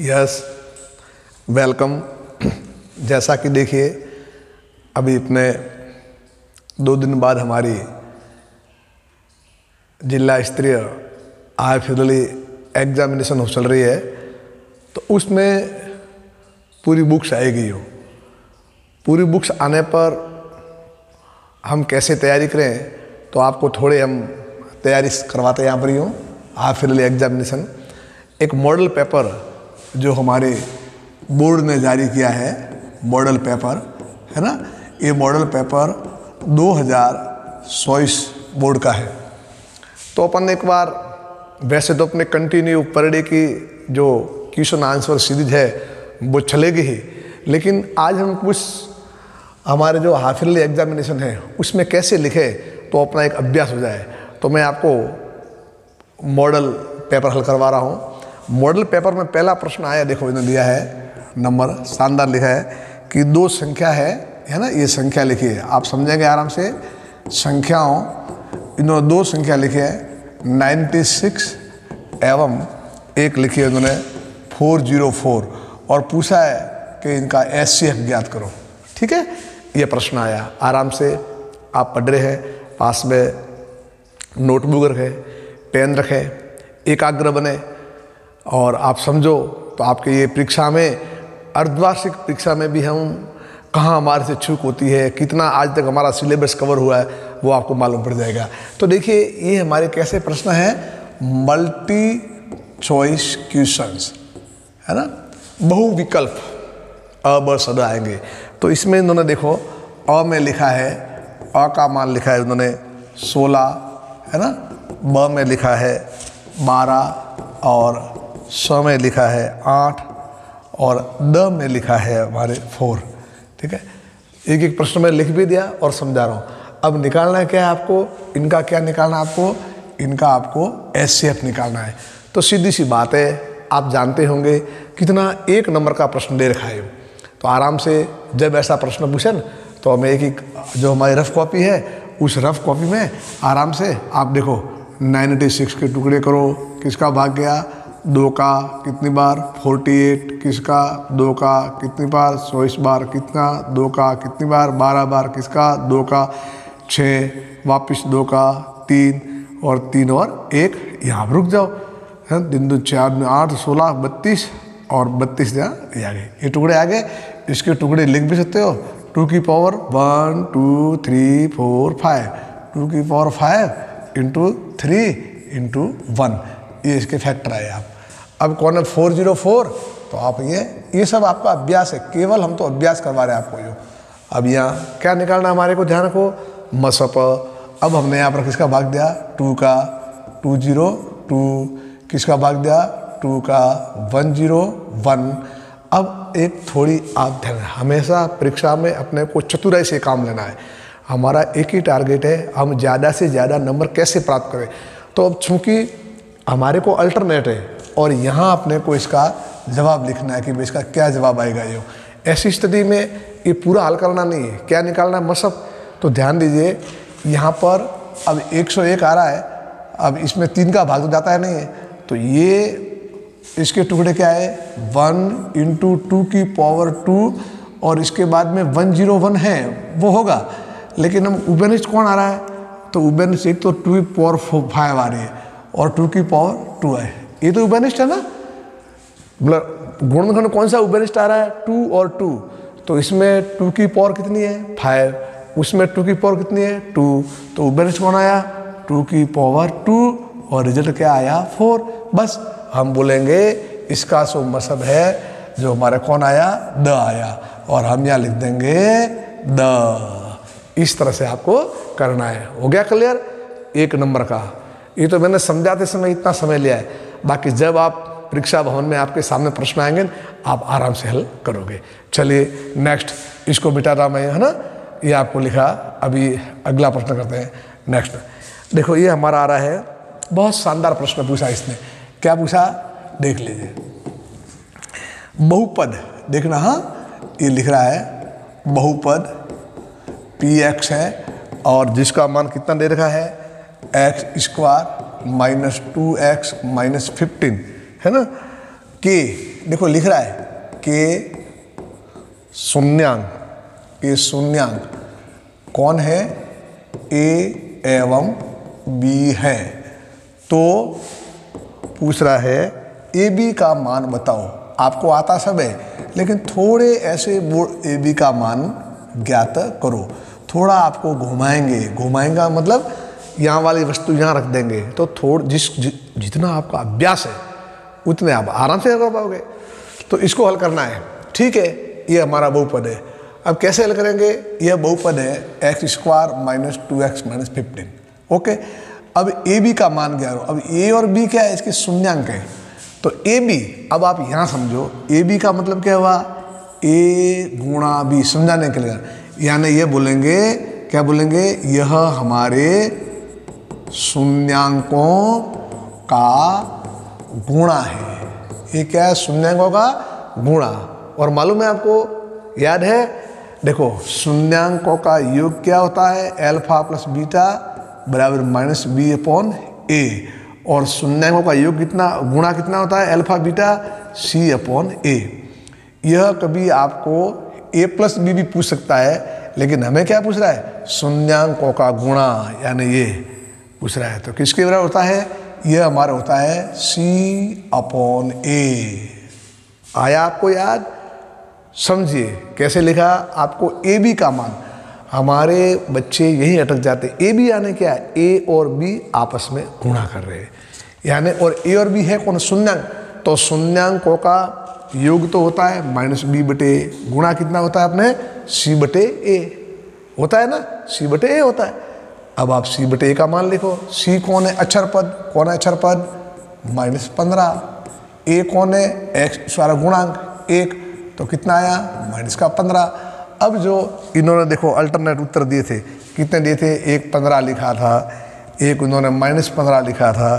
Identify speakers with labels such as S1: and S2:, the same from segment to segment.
S1: Yes, welcome. जैसा कि देखिए अभी इतने 2 दिन बाद हमारी जिला स्तरीय IIFL एग्जामिनेशन चल रही है, तो उसमें पूरी बुक्स आएगी। पूरी बुक्स आने पर हम कैसे तैयारी करें, तो आपको थोड़े हम तैयारी करवाते हैं यहाँ पर ही हूँ। IIFL एग्जामिनेशन एक मॉडल पेपर जो हमारे बोर्ड ने जारी किया है, मॉडल पेपर है ना, ये मॉडल पेपर 2024 बोर्ड का है। तो अपन एक बार, वैसे तो अपने कंटिन्यू पर डे की जो क्वेश्चन आंसर सीरीज है वो चलेगी ही, लेकिन आज हम कुछ हमारे जो IIFL एग्जामिनेशन है उसमें कैसे लिखे तो अपना एक अभ्यास हो जाए। तो मैं आपको मॉडल पेपर हल करवा रहा हूँ। मॉडल पेपर में पहला प्रश्न आया, देखो इन्होंने दिया है नंबर, शानदार लिखा है कि 2 संख्या है ना, ये संख्या लिखी है, आप समझेंगे आराम से। संख्याओं, इन्होंने 2 संख्या लिखी है 96 एवं एक लिखी है इन्होंने 404, और पूछा है कि इनका HCF ज्ञात करो। ठीक है, ये प्रश्न आया। आराम से आप पढ़ रहे हैं, पास में नोटबुक रखें, पेन रखें, एकाग्र बने और आप समझो। तो आपके ये परीक्षा में, अर्धवार्षिक परीक्षा में भी हम कहाँ हमारे से चूक होती है, कितना आज तक हमारा सिलेबस कवर हुआ है, वो आपको मालूम पड़ जाएगा। तो देखिए ये हमारे कैसे प्रश्न हैं, मल्टी चॉइस क्वेश्चंस है ना, बहुविकल्प अ ब स ड आएंगे। तो इसमें इन्होंने देखो अ में लिखा है, अ का मान लिखा है इन्होंने 16 है ना, ब में लिखा है 12 और स में लिखा है 8 और द में लिखा है हमारे 4। ठीक है, एक एक प्रश्न में लिख भी दिया और समझा रहा हूँ। अब निकालना है क्या है आपको, इनका क्या निकालना है आपको, इनका आपको HCF निकालना है। तो सीधी सी बात है, आप जानते होंगे कितना 1 नंबर का प्रश्न दे रखा है। तो आराम से जब ऐसा प्रश्न पूछे न, तो हमें एक जो हमारी रफ कॉपी है, उस रफ कॉपी में आराम से आप देखो 96 के टुकड़े करो, किसका भाग गया 2 का कितनी बार, 48 किसका 2 का कितनी बार, 24 बार कितना 2 का कितनी बार, 12 बार किसका 2 का, 6 वापस 2 का 3 और 3 और 1, यहाँ पर रुक जाओ है, 3 2 4 8 16 32 और 32 यहाँ ये आ गए, ये टुकड़े आ गए। इसके टुकड़े लिख भी सकते हो, 2 की पावर 1 2 3 4 5, 2 की पावर 5 इंटू 3 इंटू 1, ये इसके फैक्टर आए आप। अब कौन है 404, तो आप ये सब आपका अभ्यास है, केवल हम तो अभ्यास करवा रहे हैं आपको। यो अब यहाँ क्या निकालना हमारे को, ध्यान रखो मसप। अब हमने यहाँ पर किसका भाग दिया 2 का, 202 किसका भाग दिया 2 का, 101। अब एक थोड़ी आप ध्यान, हमेशा परीक्षा में अपने को चतुराई से काम लेना है। हमारा एक ही टारगेट है, हम ज़्यादा से ज़्यादा नंबर कैसे प्राप्त करें। तो अब चूँकि हमारे को अल्टरनेट है और यहाँ अपने को इसका जवाब लिखना है कि भाई इसका क्या जवाब आएगा। ये ऐसी स्थिति में ये पूरा हल करना नहीं है, क्या निकालना है मसब। तो ध्यान दीजिए यहाँ पर अब 101 आ रहा है, अब इसमें 3 का भाग तो जाता है नहीं है, तो ये इसके टुकड़े क्या है 1 इंटू 2 की पावर 2 और इसके बाद में 101 है वो होगा। लेकिन हम उबेनिस्ट कौन आ रहा है, तो उबेनिस्ट एक तो 2 की पावर 5 आ रही है और 2 की पावर 2 है, ये तो उबेनिस्ट है ना। मतलब गुणनखंड कौन सा उबेनिस्ट आ रहा है 2 और 2, तो इसमें 2 की पावर कितनी है 5, उसमें 2 की पावर कितनी है 2, तो उबेनिस्ट कौन आया 2 की पावर 2 और रिजल्ट क्या आया 4। बस हम बोलेंगे इसका सो मतलब है जो हमारा कौन आया द आया, और हम यहाँ लिख देंगे द। इस तरह से आपको करना है। हो गया क्लियर 1 नंबर का। ये तो मैंने समझाते समय इतना समय लिया है, बाकी जब आप परीक्षा भवन में आपके सामने प्रश्न आएंगे आप आराम से हल करोगे। चलिए नेक्स्ट, इसको मिटा रहा मैं है ना, ये आपको लिखा। अभी अगला प्रश्न करते हैं नेक्स्ट। देखो ये हमारा आ रहा है, बहुत शानदार प्रश्न पूछा इसने। क्या पूछा देख लीजिए, बहुपद देखना। हाँ ये लिख रहा है बहुपद px है और जिसका मान कितना दे रखा है x² -2x -15 है ना, के देखो लिख रहा है कि शून्यांक, ये शून्यांक कौन है, ए एवं बी है। तो पूछ रहा है ए बी का मान बताओ। आपको आता सब है, लेकिन थोड़े ऐसे बोर्ड ए बी का मान ज्ञात करो। थोड़ा आपको घुमाएंगा मतलब यहाँ वाली वस्तु यहाँ रख देंगे, तो जितना आपका अभ्यास है उतने आप आराम से कर पाओगे। तो इसको हल करना है, ठीक है। ये हमारा बहुपद है। अब कैसे हल करेंगे, यह बहुपद है x² - 2x - 15। ओके, अब ए बी का मान क्या हो। अब ए और बी क्या है, इसके शून्यांक है। तो ए बी, अब आप यहाँ समझो, ए बी का मतलब क्या हुआ, ए गुणा बी, समझाने के लिए। यानी ये बोलेंगे, क्या बोलेंगे, यह हमारे शून्यांकों का गुणा है। ये क्या है, शून्यांकों का गुणा। और मालूम है आपको, याद है, देखो शून्यांकों का योग क्या होता है, अल्फा प्लस बीटा बराबर -b/a। और शून्यांकों का योग कितना, गुणा कितना होता है, अल्फा बीटा c/a। यह कभी आपको a+b भी पूछ सकता है, लेकिन हमें क्या पूछ रहा है, शून्यांकों का गुणा, यानी ये पूछ रहा है। तो किसके बराबर होता है, यह हमारा होता है c/a। आया आपको याद, समझिए कैसे लिखा। आपको ए बी का मान, हमारे बच्चे यही अटक जाते। ए बी यानी क्या है, ए और बी आपस में गुणा कर रहे हैं, यानी, और ए और बी है कौन, शून्यांक। तो शून्यांकों का योग तो होता है -b/a, गुणा कितना होता है अपने c/a होता है ना, c/a होता है। अब आप c/a का मान लिखो। c कौन है, अक्षर पद, कौन है अक्षर पद, -15। a कौन है, x सारा गुणांक 1, तो कितना आया, -15। अब जो इन्होंने देखो अल्टरनेट उत्तर दिए थे, कितने दिए थे, एक 15 लिखा था, एक उन्होंने -15 लिखा था,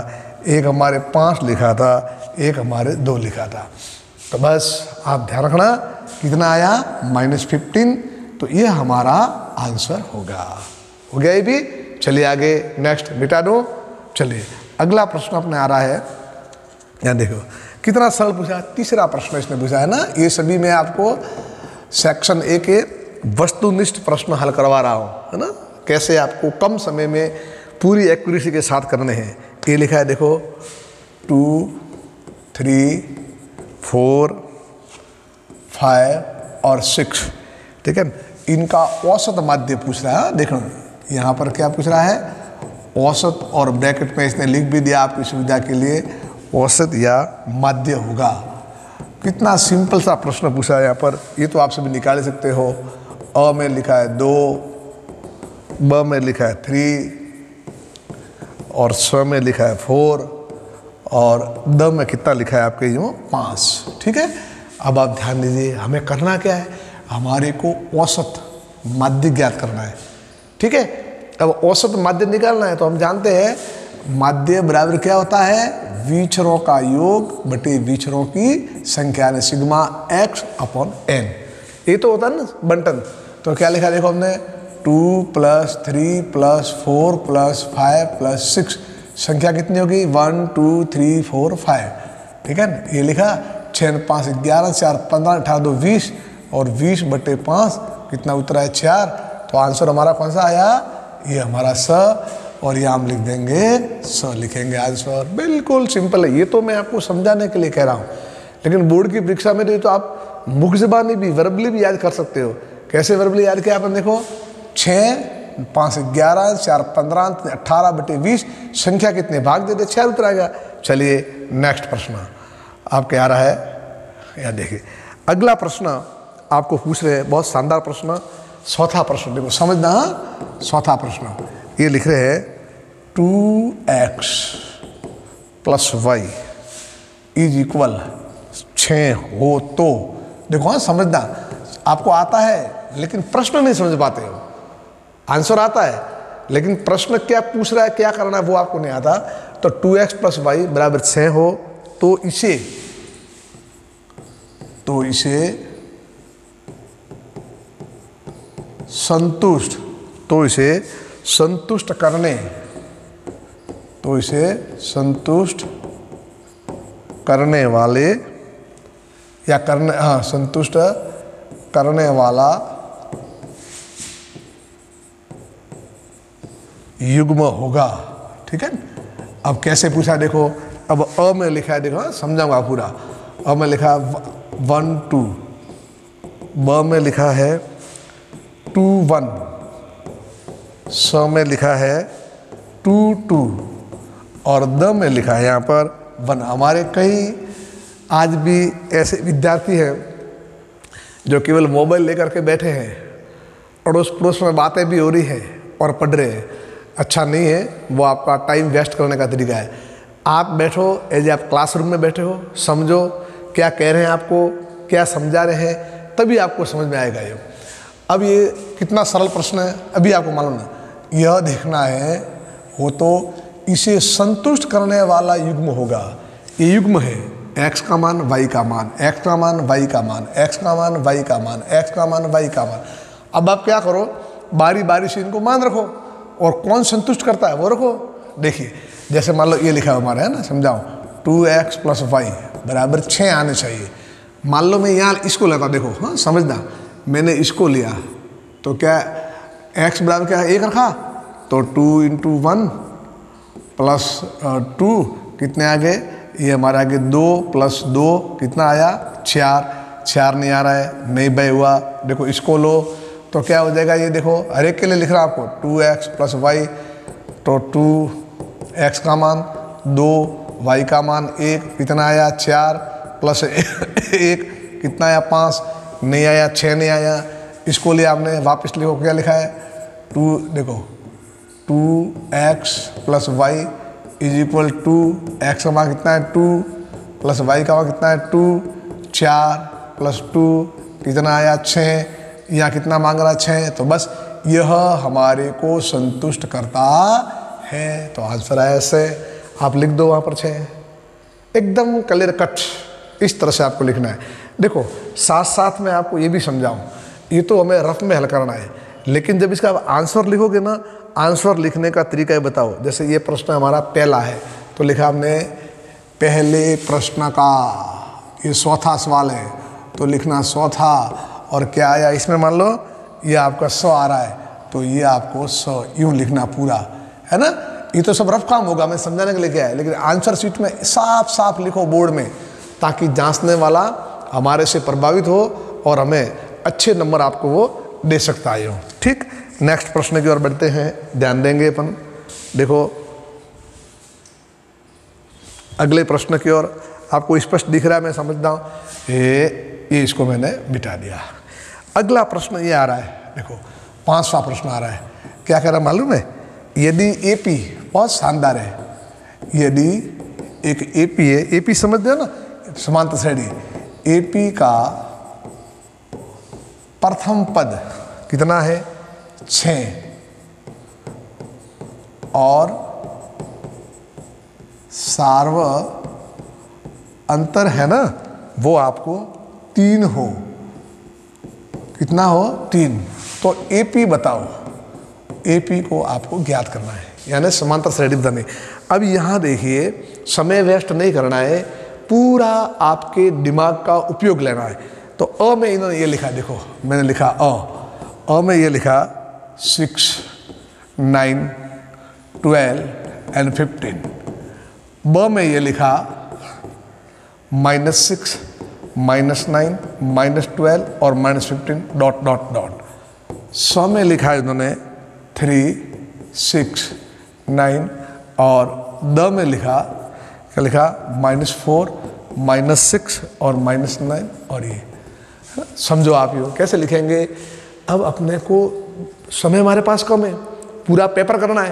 S1: एक हमारे 5 लिखा था, एक हमारे 2 लिखा था। तो बस आप ध्यान रखना कितना आया, -15। तो ये हमारा आंसर होगा। हो गया ये भी। चलिए आगे नेक्स्ट मिटा दो। चलिए अगला प्रश्न अपने आ रहा है, यहाँ देखो कितना सरल पूछा, तीसरा प्रश्न इसने पूछा है ना। ये सभी मैं आपको सेक्शन ए के वस्तुनिष्ठ प्रश्न हल करवा रहा हूँ, है ना, कैसे आपको कम समय में पूरी एक्यूरेसी के साथ करने हैं। ये लिखा है देखो 2, 3, 4, 5 और 6, ठीक है। इनका औसत माध्य पूछ रहा है। देखो यहाँ पर क्या पूछ रहा है, औसत, और ब्रैकेट में इसने लिख भी दिया आपकी सुविधा के लिए, औसत या माध्य होगा। कितना सिंपल सा प्रश्न पूछा है यहाँ पर, ये तो आप सभी निकाल सकते हो। अ में लिखा है 2, ब में लिखा है 3, और स में लिखा है 4, और द में कितना लिखा है आपके, यूँ 5, ठीक है। अब आप ध्यान दीजिए, हमें करना क्या है, हमारे को औसत माध्य ज्ञात करना है, ठीक है। अब औसत माध्य निकालना है तो हम जानते हैं माध्य बराबर क्या होता है, विचरों का योग बटे विचरों की संख्या, ने सिग्मा x/n। ये तो होता है ना बंटन। तो क्या लिखा देखो हमने, 2 + 3 + 4 + 5 + 6, संख्या कितनी होगी, 1 2 3 4 5, ठीक है। ये लिखा 6 5 11 4 15 18 2 20, और 20/5 कितना उत्तर है, 4। तो आंसर हमारा कौन सा आया, ये हमारा स, और यहाँ हम लिख देंगे स, लिखेंगे आंसर। बिल्कुल सिंपल है। ये तो मैं आपको समझाने के लिए कह रहा हूँ, लेकिन बोर्ड की परीक्षा में तो आप मुख ज़बानी भी, वर्बली भी याद कर सकते हो। कैसे वर्बली याद किया अपन, देखो 6 5 11 4 15 18/20, संख्या कितने भाग देते, 6 उत्तर आएगा। चलिए नेक्स्ट प्रश्न आपके आ रहा है, यहाँ देखिए अगला प्रश्न आपको पूछ रहे हैं, बहुत शानदार प्रश्न, चौथा प्रश्न देखो समझना। चौथा प्रश्न ये लिख रहे हैं 2x + y = 6 हो तो, देखो हाँ समझना, आपको आता है लेकिन प्रश्न नहीं समझ पाते हो। आंसर आता है लेकिन प्रश्न क्या पूछ रहा है, क्या करना है वो आपको नहीं आता। तो 2x + y = 6 हो तो इसे संतुष्ट करने वाले या करने, हाँ, संतुष्ट करने वाला युग्म होगा। ठीक है। अब कैसे पूछा देखो, अब अ में लिखा है, देखो समझाऊंगा पूरा। अ में लिखा 1 2, ब में लिखा है 2 1, स में लिखा है 2 2 और द में लिखा है यहाँ पर 1। हमारे कई आज भी ऐसे विद्यार्थी हैं जो केवल मोबाइल लेकर के बैठे हैं, अड़ोस पड़ोस में बातें भी हो रही है और पढ़ रहे हैं। अच्छा नहीं है, वो आपका टाइम वेस्ट करने का तरीका है। आप बैठो, एज आप क्लासरूम में बैठे हो, समझो क्या कह रहे हैं, आपको क्या समझा रहे हैं, तभी आपको समझ में आएगा ये। अब ये कितना सरल प्रश्न है, अभी आपको मालूम है। यह देखना है हो तो इसे संतुष्ट करने वाला युग्म होगा। ये युग्म है x का मान y का मान, x का मान y का मान, x का मान y का मान, x का मान y का मान। अब आप क्या करो, बारी बारी से इनको मान रखो और कौन संतुष्ट करता है वो रखो। देखिए जैसे मान लो ये लिखा है हमारा, है ना, समझाओ 2x + y बराबर 6 आने चाहिए। मान लो मैं यहाँ इसको लेता, देखो, हाँ समझना, मैंने इसको लिया तो क्या x बराबर क्या है 1 रखा, तो 2 × 1 + 2 कितने आ गए, ये हमारा आगे 2 + 2 कितना आया 4 नहीं आ रहा है, नहीं भाई हुआ। देखो इसको लो तो क्या हो जाएगा, ये देखो हर एक के लिए लिख रहा हूँ आपको 2x + y, तो 2x का मान 2, y का मान 1 कितना आया 4 + 1 कितना आया 5 नहीं आया, 6 नहीं आया। इसको लिए आपने वापस लिखो, क्या लिखा है 2, देखो 2x + y = 2, x का मान कितना है 2 + y का मान कितना है 2, 4 + 2 कितना आया 6, यहाँ कितना मांग रहा है 6, तो बस यह हमारे को संतुष्ट करता है। तो आंसर है ऐसे, आप लिख दो वहाँ पर 6, एकदम क्लियर कट, इस तरह से आपको लिखना है। देखो साथ साथ में आपको ये भी समझाऊँ, ये तो हमें रफ में हल करना है, लेकिन जब इसका आंसर लिखोगे ना, आंसर लिखने का तरीका है बताओ। जैसे ये प्रश्न हमारा पहला है तो लिखा हमने पहले प्रश्न का, ये चौथा सवाल है तो लिखना चौथा, और क्या आया इसमें, मान लो ये आपका 100 आ रहा है तो ये आपको 100 यूँ लिखना पूरा, है ना। ये तो सब रफ काम होगा, मैं समझाने के लिए क्या है, लेकिन आंसर शीट में साफ साफ लिखो बोर्ड में, ताकि जांचने वाला हमारे से प्रभावित हो और हमें अच्छे नंबर आपको वो दे सकता है। ठीक, नेक्स्ट प्रश्न की ओर बढ़ते हैं, ध्यान देंगे अपन। देखो अगले प्रश्न की ओर, आपको स्पष्ट दिख रहा है, मैं समझता हूँ, ये इसको मैंने मिटा दिया। अगला प्रश्न ये आ रहा है, देखो 5वां प्रश्न आ रहा है। क्या कह रहा है मालूम है, यदि AP बहुत शानदार है, यदि एक AP है, AP समझ दो ना, समांतर श्रेणी, AP का प्रथम पद कितना है 6 और सार्व अंतर है ना वो आपको 3 हो, कितना हो 3, तो AP बताओ, AP को आपको ज्ञात करना है, यानी समांतर श्रेणी बतानी। अब यहाँ देखिए समय वेस्ट नहीं करना है, पूरा आपके दिमाग का उपयोग लेना है। तो अ में इन्होंने ये लिखा, देखो मैंने लिखा अ में ये लिखा 6 9 12 and 15, ब में ये लिखा -6 -9 -12 और -15 ... स में लिखा है इन्होंने 3 6 9 और द में लिखा क्या लिखा -4 -6 और -9, और ये समझो आप ये कैसे लिखेंगे। अब अपने को समय हमारे पास कम है, पूरा पेपर करना है,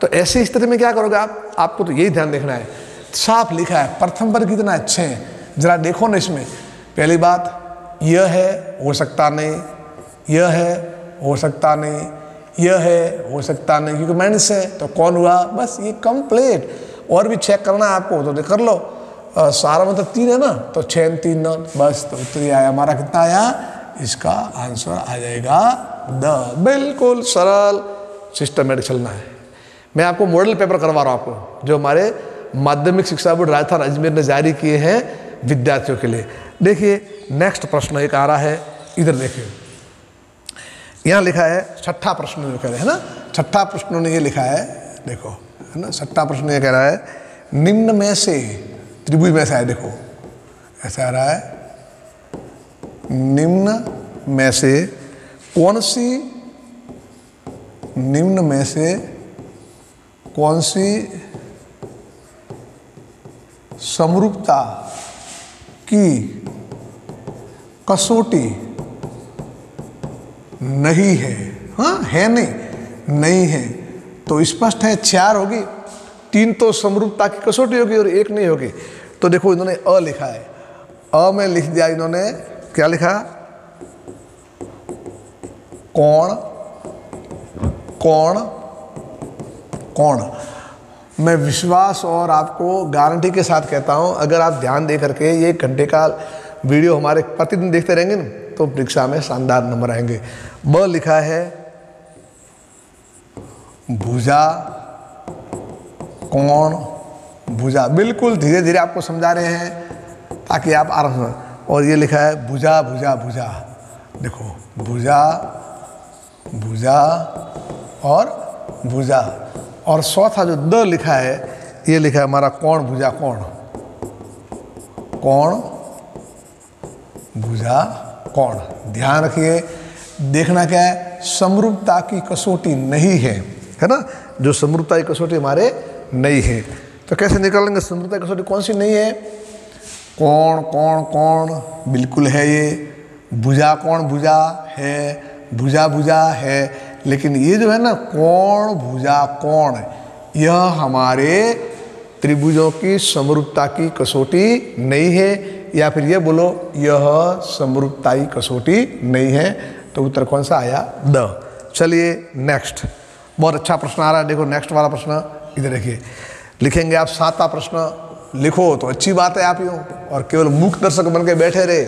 S1: तो ऐसी स्थिति में क्या करोगे आप, आपको तो यही ध्यान देखना है। साफ लिखा है प्रथम पद कितना है 6, जरा देखो ना इसमें। पहली बात यह है, हो सकता नहीं, यह है, हो सकता नहीं, यह है, हो सकता नहीं, क्योंकि माइनस है तो कौन हुआ, बस ये कंप्लीट। और भी चेक करना है आपको तो कर लो, सारा मतलब 3 है ना, तो 6 3 9, बस तो उत्तर आया हमारा, कितना आया, इसका आंसर आ जाएगा द। बिल्कुल सरल सिस्टमेटिक चलना है। मैं आपको मॉडल पेपर करवा रहा हूँ आपको, जो हमारे माध्यमिक शिक्षा बोर्ड राजस्थान अजमेर ने जारी किए हैं विद्यार्थियों के लिए। देखिए नेक्स्ट प्रश्न एक आ रहा है, इधर देखिए, यहाँ लिखा है छठा प्रश्न जो कह रहे हैं ना, छठा प्रश्न उन्होंने ये लिखा है, देखो है ना, छठा प्रश्न ये कह रहा है निम्न में से, त्रिभुज में से है, देखो ऐसा आ रहा है, निम्न में से कौन सी, निम्न में से कौन सी समरूपता की कसौटी नहीं है, हाँ है नहीं है, तो स्पष्ट है 4 होगी, 3 तो समरूपता की कसौटी होगी और 1 नहीं होगी। तो देखो इन्होंने अ लिखा है, अ में लिख दिया इन्होंने, क्या लिखा, कोण कोण कोण। मैं विश्वास और आपको गारंटी के साथ कहता हूं, अगर आप ध्यान दे करके ये 1 घंटे का वीडियो हमारे प्रतिदिन देखते रहेंगे ना, तो परीक्षा में शानदार नंबर आएंगे। ब लिखा है भुजा कोण भुजा, बिल्कुल धीरे धीरे आपको समझा रहे हैं ताकि आप आराम से, और ये लिखा है भुजा भुजा भुजा, देखो भुजा भुजा और भुजा, और चौथा जो द लिखा है ये लिखा है हमारा कोण भुजा कोण, कोण भुजा कोण। ध्यान रखिए, देखना क्या है, समरूपता की कसौटी नहीं है ना, जो समरूपता की कसौटी हमारे नहीं है। तो कैसे निकालेंगे समरूपता की कसौटी कौन सी नहीं है, कोण कोण कोण बिल्कुल है, ये भुजा कोण भुजा है, भुजा भुजा है, लेकिन ये जो है ना कोण भुजा कोण, यह हमारे त्रिभुजों की समरूपता की कसौटी नहीं है, या फिर ये बोलो यह समरूपता की कसौटी नहीं है। तो उत्तर कौन सा आया, द। चलिए नेक्स्ट, बहुत अच्छा प्रश्न आ रहा है, देखो नेक्स्ट वाला प्रश्न इधर देखिए, लिखेंगे आप 7वां प्रश्न लिखो तो अच्छी बात है, आप यूँ और केवल मूक दर्शक बन के बैठे रहे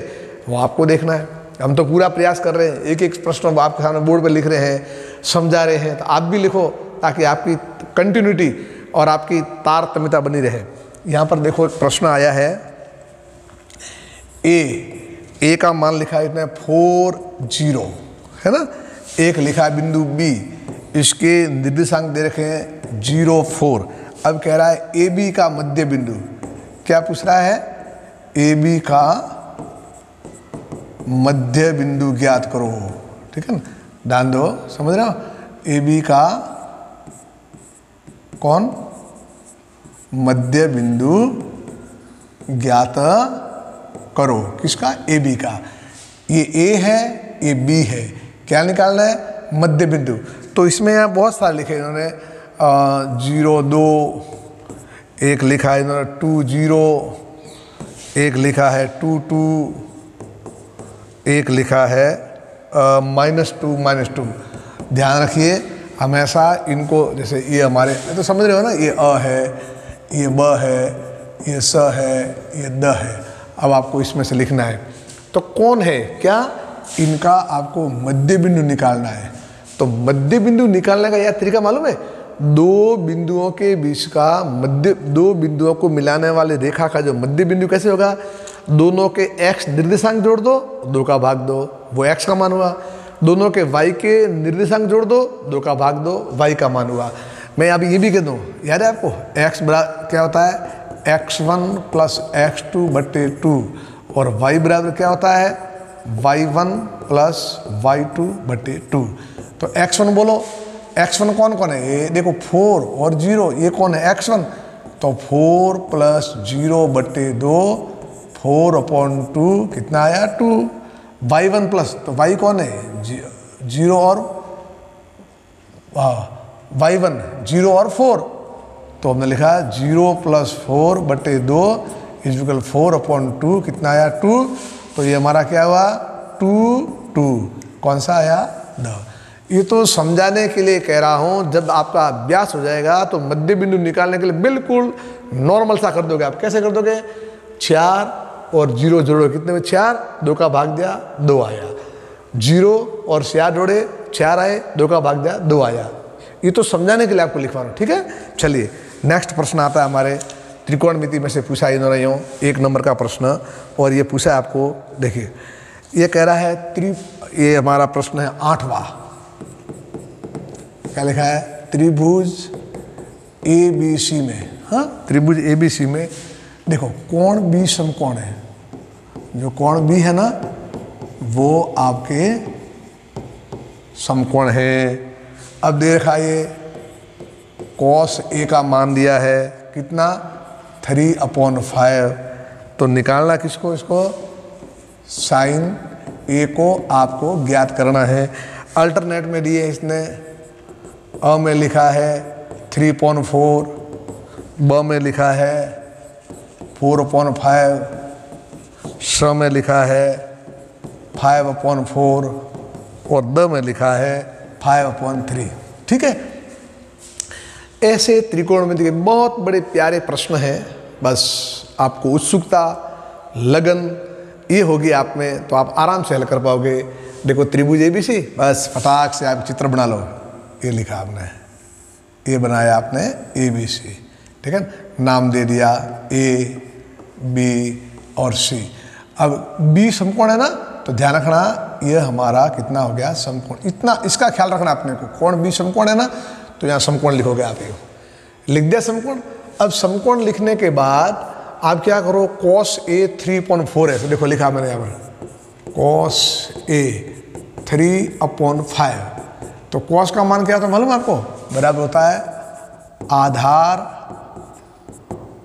S1: वो आपको देखना है। हम तो पूरा प्रयास कर रहे हैं, एक एक प्रश्न आपके सामने बोर्ड पे लिख रहे हैं, समझा रहे हैं, तो आप भी लिखो ताकि आपकी कंटिन्यूटी और आपकी तारतम्यता बनी रहे। यहाँ पर देखो एक प्रश्न आया है, ए का मान लिखा है इतना 4 0 है ना, एक लिखा है बिंदु बी, इसके निर्देशांक दे रखे हैं 0 4। अब कह रहा है ए बी का मध्य बिंदु, क्या पूछ रहा है, ए बी का मध्य बिंदु ज्ञात करो, ठीक है ना, ध्यान दो, समझ रहे हो, ए बी का कौन मध्य बिंदु ज्ञात करो, किसका, ए बी का, ये ए है ये बी है, क्या निकालना है, मध्य बिंदु। तो इसमें यहाँ बहुत सारे लिखे इन्होंने, 0 2, एक लिखा है इन्होंने 2 0, एक लिखा है 2 2, एक लिखा है -2 -2। ध्यान रखिए हमेशा इनको, जैसे ये हमारे तो समझ रहे हो ना, ये अ है, ये ब है, ये स है, ये द है। अब आपको इसमें से लिखना है, तो कौन है, क्या, इनका आपको मध्य बिंदु निकालना है। तो मध्य बिंदु निकालने का यह तरीका मालूम है, 2 बिंदुओं के बीच का मध्य, 2 बिंदुओं को मिलाने वाली रेखा का जो मध्य बिंदु कैसे होगा, दोनों के x निर्देशांक जोड़ दो, 2 का भाग दो, वो x का मान हुआ, दोनों के y के निर्देशांक जोड़ दो, 2 का भाग दो, y का मान हुआ। मैं अभी ये भी कह दूँ, याद है आपको, x बराबर क्या होता है, x1 + x2/2, और y बराबर क्या होता है, y1 + y2/2। तो x1 बोलो, x1 कौन कौन है, ये देखो 4 और 0, ये कौन है, x1, तो 4 + 0/2, 4/2 कितना आया, 2। y1 प्लस, तो y कौन है, 0 और y1 0 और 4, तो हमने लिखा 0 + 4/2 = 4/2, कितना आया, 2। तो ये हमारा क्या हुआ, 2 2, कौन सा आया, द। ये तो समझाने के लिए कह रहा हूँ, जब आपका अभ्यास हो जाएगा तो मध्य बिंदु निकालने के लिए बिल्कुल नॉर्मल सा कर दोगे आप। कैसे कर दोगे, 4 और 0 जोड़ो, कितने में 4, 2 का भाग दिया, 2 आया, 0 और 4 जोड़े, 4 आए, 2 का भाग दिया, 2 आया। ये तो समझाने के लिए आपको लिखवा रहा हूँ, ठीक है। चलिए नेक्स्ट प्रश्न आता है हमारे त्रिकोणमिति में से पूछा इन्होंने यूँ 1 नंबर का प्रश्न, और ये पूछा आपको, देखिए ये कह रहा है ये हमारा प्रश्न है 8वां। क्या लिखा है? त्रिभुज ABC में, हाँ त्रिभुज ABC में देखो कोण B समकोण है, जो कोण B है ना वो आपके समकोण है। अब दे रखा ये cos A का मान दिया है कितना 3/5, तो निकालना किसको? इसको sin A को आपको ज्ञात करना है। अल्टरनेट में दिए इसने, अ में लिखा है 3/4, ब में लिखा है 4/5, स में लिखा है 5/4 और द में लिखा है 5/3। ठीक है, ऐसे त्रिकोणमिति के बहुत बड़े प्यारे प्रश्न हैं। बस आपको उत्सुकता, लगन ये होगी आप में तो आप आराम से हल कर पाओगे। देखो त्रिभुज ABC, बस फटाक से आप चित्र बना लो। ये लिखा आपने, ये बनाया आपने ABC, ठीक है, नाम दे दिया A, B और C। अब B समकोण है ना, तो ध्यान रखना ये हमारा कितना हो गया? समकोण। इतना इसका ख्याल रखना अपने को, कोण B समकोण है ना, तो यहाँ समकोण लिखोगे आप, ये लिख दिया समकोण। अब समकोण लिखने के बाद आप क्या करो? cos A 3/4 है, तो देखो लिखा मैंने यहाँ पर cos A 3/5, तो cos का मान क्या होता है मालूम आपको? बराबर होता है आधार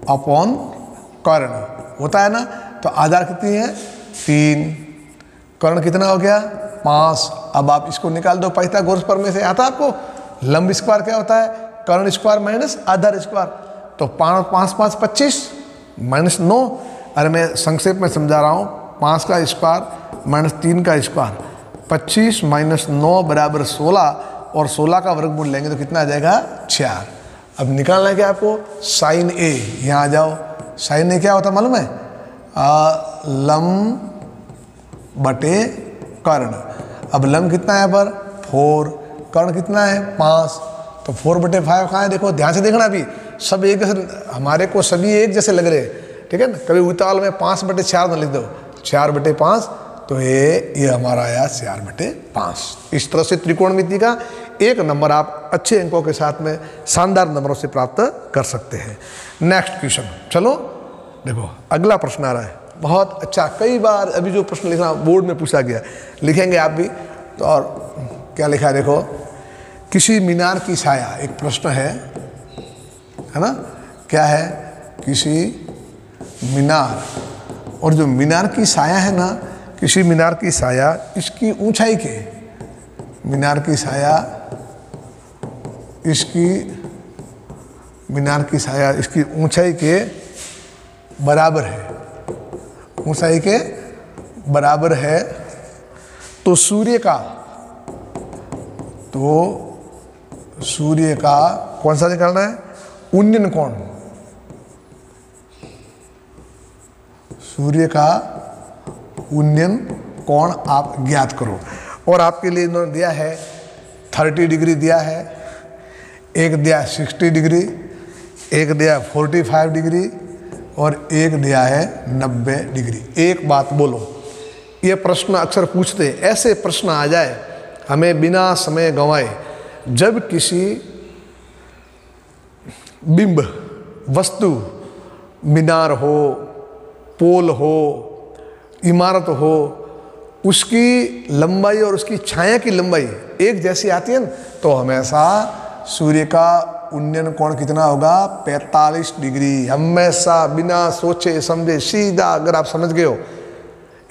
S1: अपॉन कर्ण, होता है ना। तो आधार कितनी है? 3, कर्ण कितना हो गया? 5। अब आप इसको निकाल दो पाइथागोरस प्रमेय से, आता है आपको लंब स्क्वायर क्या होता है? कर्ण स्क्वायर माइनस आधार स्क्वायर, तो 5 5 5 25 माइनस 9। अरे मैं संक्षेप में समझा रहा हूँ, 5 का स्क्वायर माइनस 3 का स्क्वायर, 25 माइनस 9 बराबर 16, और 16 का वर्गमूल लेंगे तो कितना आ जाएगा? 4। अब निकालना है क्या आपको? साइन A, यहाँ आ जाओ। साइन A क्या होता है मालूम है? लंब बटे कर्ण। अब लंब कितना है यहाँ पर? 4, कर्ण कितना है? 5, तो 4/5 कहाँ है? देखो ध्यान से देखना, अभी सब एक जैसे, हमारे को सभी एक जैसे लग रहे, ठीक है ना। कभी उतावल में 5/4 न लिख दो, 4/5, तो ये हमारा आया 4/5। इस तरह से त्रिकोणमिति का 1 नंबर आप अच्छे अंकों के साथ में शानदार नंबरों से प्राप्त कर सकते हैं। नेक्स्ट क्वेश्चन, चलो देखो अगला प्रश्न आ रहा है, बहुत अच्छा। कई बार अभी जो प्रश्न लिखना बोर्ड में पूछा गया, लिखेंगे आप भी तो। और क्या लिखा है देखो, किसी मीनार की छाया, एक प्रश्न है ना, क्या है? किसी मीनार, और जो मीनार की छाया है ना, किसी मीनार की छाया इसकी ऊंचाई के, मीनार की छाया इसकी, मीनार की छाया इसकी ऊंचाई के बराबर है, ऊंचाई के बराबर है, तो सूर्य का, तो सूर्य का कौन सा निकालना है? उन्नयन कोण, सूर्य का उन्नयन कोण आप ज्ञात करो। और आपके लिए इन्होंने दिया है 30 डिग्री दिया है, एक दिया 60 डिग्री, एक दिया 45 डिग्री, और एक दिया है 90 डिग्री। एक बात बोलो, ये प्रश्न अक्सर पूछते हैं, ऐसे प्रश्न आ जाए हमें बिना समय गंवाए, जब किसी बिंब, वस्तु, मीनार हो, पोल हो, इमारत हो, उसकी लंबाई और उसकी छाया की लंबाई एक जैसी आती है ना, तो हमेशा सूर्य का उन्नयन कोण कितना होगा? 45 डिग्री। हमेशा बिना सोचे समझे सीधा, अगर आप समझ गए हो,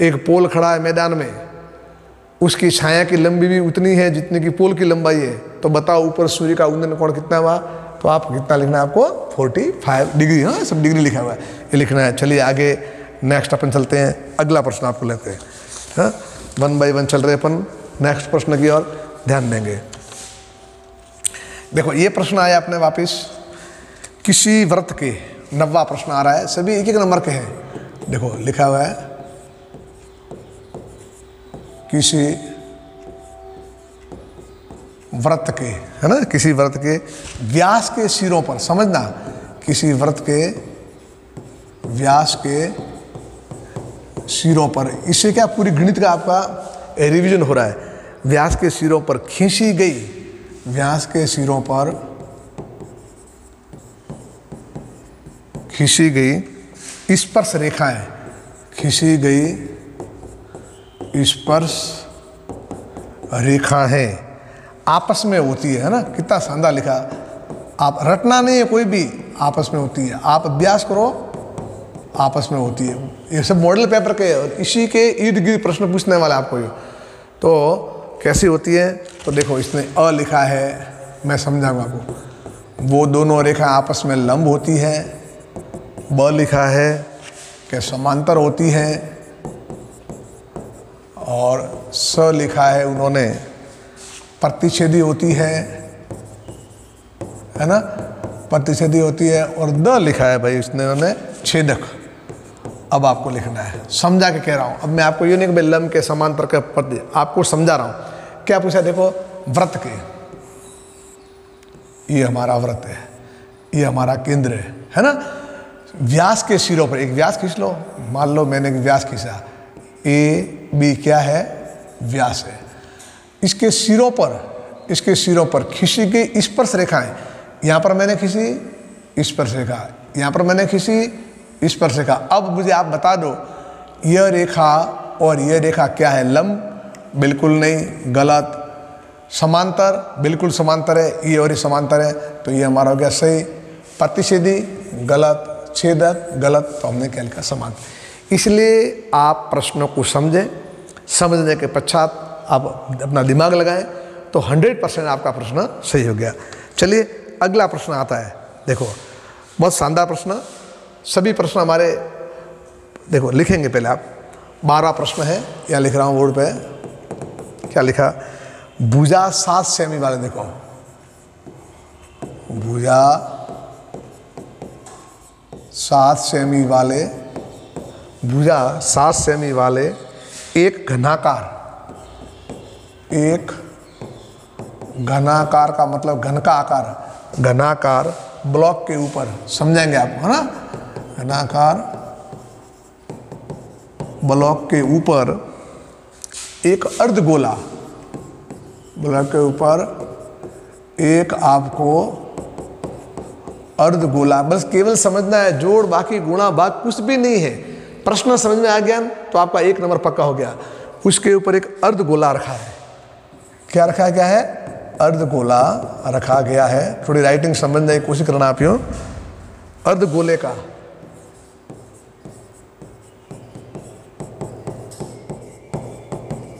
S1: एक पोल खड़ा है मैदान में, उसकी छाया की लंबी भी उतनी है जितनी की पोल की लंबाई है, तो बताओ ऊपर सूर्य का उन्नयन कोण कितना हुआ? तो आप कितना लिखना है आपको? 45 डिग्री। हाँ, सब डिग्री लिखा हुआ है, ये लिखना है। चलिए आगे नेक्स्ट अपन चलते हैं, अगला प्रश्न आपको लेते हैं। हाँ, 1 बाय 1 चल रहे अपन, नेक्स्ट प्रश्न की ओर ध्यान देंगे। देखो ये प्रश्न आया अपने वापस, किसी व्रत के, 9वां प्रश्न आ रहा है, सभी 1-1 नंबर के हैं। देखो लिखा हुआ है, किसी व्रत के, है ना, किसी व्रत के व्यास के सिरों पर, समझना, किसी व्रत के व्यास के सिरों पर, इससे क्या पूरी गणित का आपका रिवीजन हो रहा है। व्यास के सिरों पर खींची गई, व्यास के सिरों पर खींची गई स्पर्श रेखाएं, खींची गई स्पर्श रेखाएं आपस में होती है ना। कितना शानदार लिखा, आप रटना नहीं है कोई भी, आपस में होती है। आप अभ्यास करो, आपस में होती है। ये सब मॉडल पेपर के और इसी के इर्द गिर्द प्रश्न पूछने वाला आपको ये। तो कैसी होती है, तो देखो इसने अ लिखा है, मैं समझाऊंगा आपको। वो दोनों रेखा आपस में लंब होती है। ब लिखा है कि समांतर होती है। और स लिखा है उन्होंने प्रतिच्छेदी होती है ना, प्रतिच्छेदी होती है। और द लिखा है भाई इसने उन्होंने छेदक। अब आपको लिखना है, समझा के कह रहा हूँ। अब मैं आपको ये नहीं कि भाई लंब के समांतर के प्रति, आपको समझा रहा हूँ। क्या पूछा, देखो वृत्त के, ये हमारा वृत्त है, ये हमारा केंद्र है ना। व्यास के सिरों पर एक व्यास खींच लो, मान लो मैंने एक व्यास खींचा, ए बी क्या है, व्यास है। इसके सिरों पर, इसके सिरों पर खींची गई स्पर्श रेखाएं, यहाँ पर मैंने खींची स्पर्श रेखा, यहाँ पर मैंने खींची स्पर्श रेखा। अब मुझे आप बता दो यह रेखा और यह रेखा क्या है, लंब? बिल्कुल नहीं, गलत। समांतर? बिल्कुल समांतर है, ये और ये समांतर है, तो ये हमारा हो गया सही। प्रतिच्छेदी? गलत। छेदक? गलत। तो हमने क्या लिखा, समांतर। इसलिए आप प्रश्नों को समझें, समझने के पश्चात आप अपना दिमाग लगाएं तो 100% आपका प्रश्न सही हो गया। चलिए अगला प्रश्न आता है। देखो बहुत शानदार प्रश्न, सभी प्रश्न हमारे, देखो लिखेंगे पहले आप। 12 प्रश्न है, यहाँ लिख रहा हूँ बोर्ड पे। क्या लिखा, भुजा 7 सेमी वाले, देखो भुजा 7 सेमी वाले, भुजा 7 सेमी वाले एक घनाकार, एक घनाकार का मतलब घन का आकार, घनाकार ब्लॉक के ऊपर, समझाएंगे आपको है ना। घनाकार ब्लॉक के ऊपर एक अर्धगोला, ब्लॉक के ऊपर एक आपको अर्धगोला, बस केवल समझना है, जोड़ बाकी गुणा भाग कुछ भी नहीं है। प्रश्न समझ में आ गया तो आपका 1 नंबर पक्का हो गया। उसके ऊपर एक अर्धगोला रखा है। क्या रखा है, क्या है, अर्धगोला रखा गया है। थोड़ी राइटिंग समझने की कोशिश करना आप यूँ। अर्धगोले का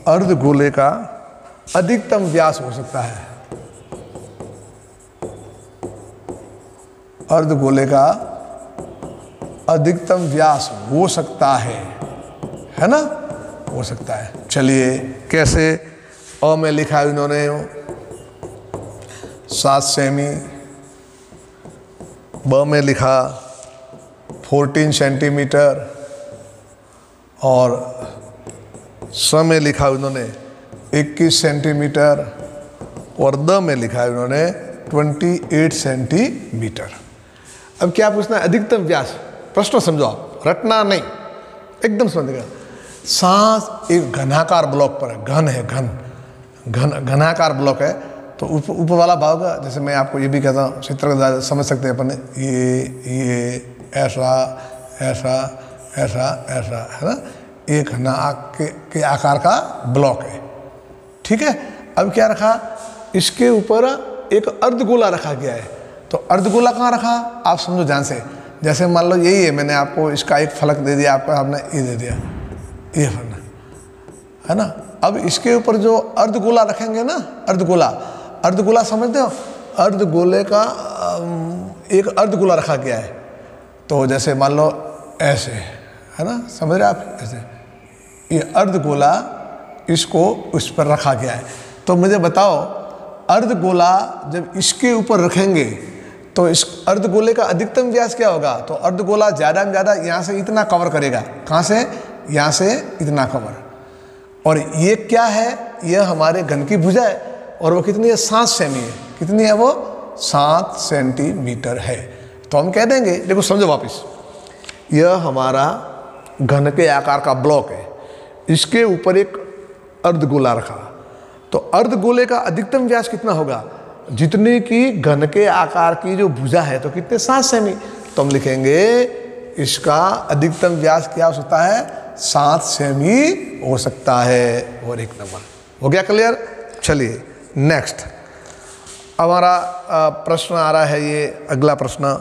S1: अर्धगोले का अधिकतम व्यास हो सकता है, अर्धगोले का अधिकतम व्यास हो सकता है ना, हो सकता है। चलिए कैसे, अ में लिखा है इन्होंने 7 सेमी, ब में लिखा 14 सेंटीमीटर और स में लिखा उन्होंने 21 सेंटीमीटर और द में लिखा है उन्होंने 28 सेंटीमीटर। अब क्या पूछना है, अधिकतम व्यास। प्रश्न समझो आप, रटना नहीं, एकदम समझेगा। सांस एक घनाकार ब्लॉक पर है, घन है, घनाकार ब्लॉक है, तो ऊपर वाला भाग, जैसे मैं आपको ये भी कहता हूँ, चित्र समझ सकते हैं अपन, ये ऐसा ऐसा ऐसा ऐसा है ना, एक घनाक के आकार का ब्लॉक है, ठीक है। अब क्या रखा, इसके ऊपर एक अर्धगोला रखा गया है। तो अर्धगोला कहाँ रखा, आप समझो ध्यान से। जैसे मान लो यही है, मैंने आपको इसका एक फलक दे दिया, आपका आपने ये दे दिया, ये फलक है ना। अब इसके ऊपर जो अर्धगोला रखेंगे ना, अर्धगोला, अर्धगोला समझते हो, अर्धगोले का एक अर्धगोला रखा गया है। तो जैसे मान लो ऐसे है ना, समझ रहे आप, ऐसे ये अर्धगोला, इसको उस पर रखा गया है। तो मुझे बताओ, अर्धगोला जब इसके ऊपर रखेंगे तो इस अर्धगोले का अधिकतम व्यास क्या होगा। तो अर्धगोला ज़्यादा में ज़्यादा यहाँ से इतना कवर करेगा, कहाँ से, यहाँ से इतना कवर। और ये क्या है, यह हमारे घन की भुजा है, और वो कितनी है, 7 सेमी है। कितनी है वो, 7 सेंटीमीटर है। तो हम कह देंगे, देखो समझो वापस, यह हमारा घन के आकार का ब्लॉक है, इसके ऊपर एक अर्धगोला रखा, तो अर्धगोले का अधिकतम व्यास कितना होगा? जितने की घन के आकार की जो भुजा है, तो कितने 7 सेमी। तो हम लिखेंगे इसका अधिकतम व्यास क्या हो सकता है? 7 सेमी हो सकता है। और 1 नंबर हो गया क्लियर। चलिए नेक्स्ट हमारा प्रश्न आ रहा है, ये अगला प्रश्न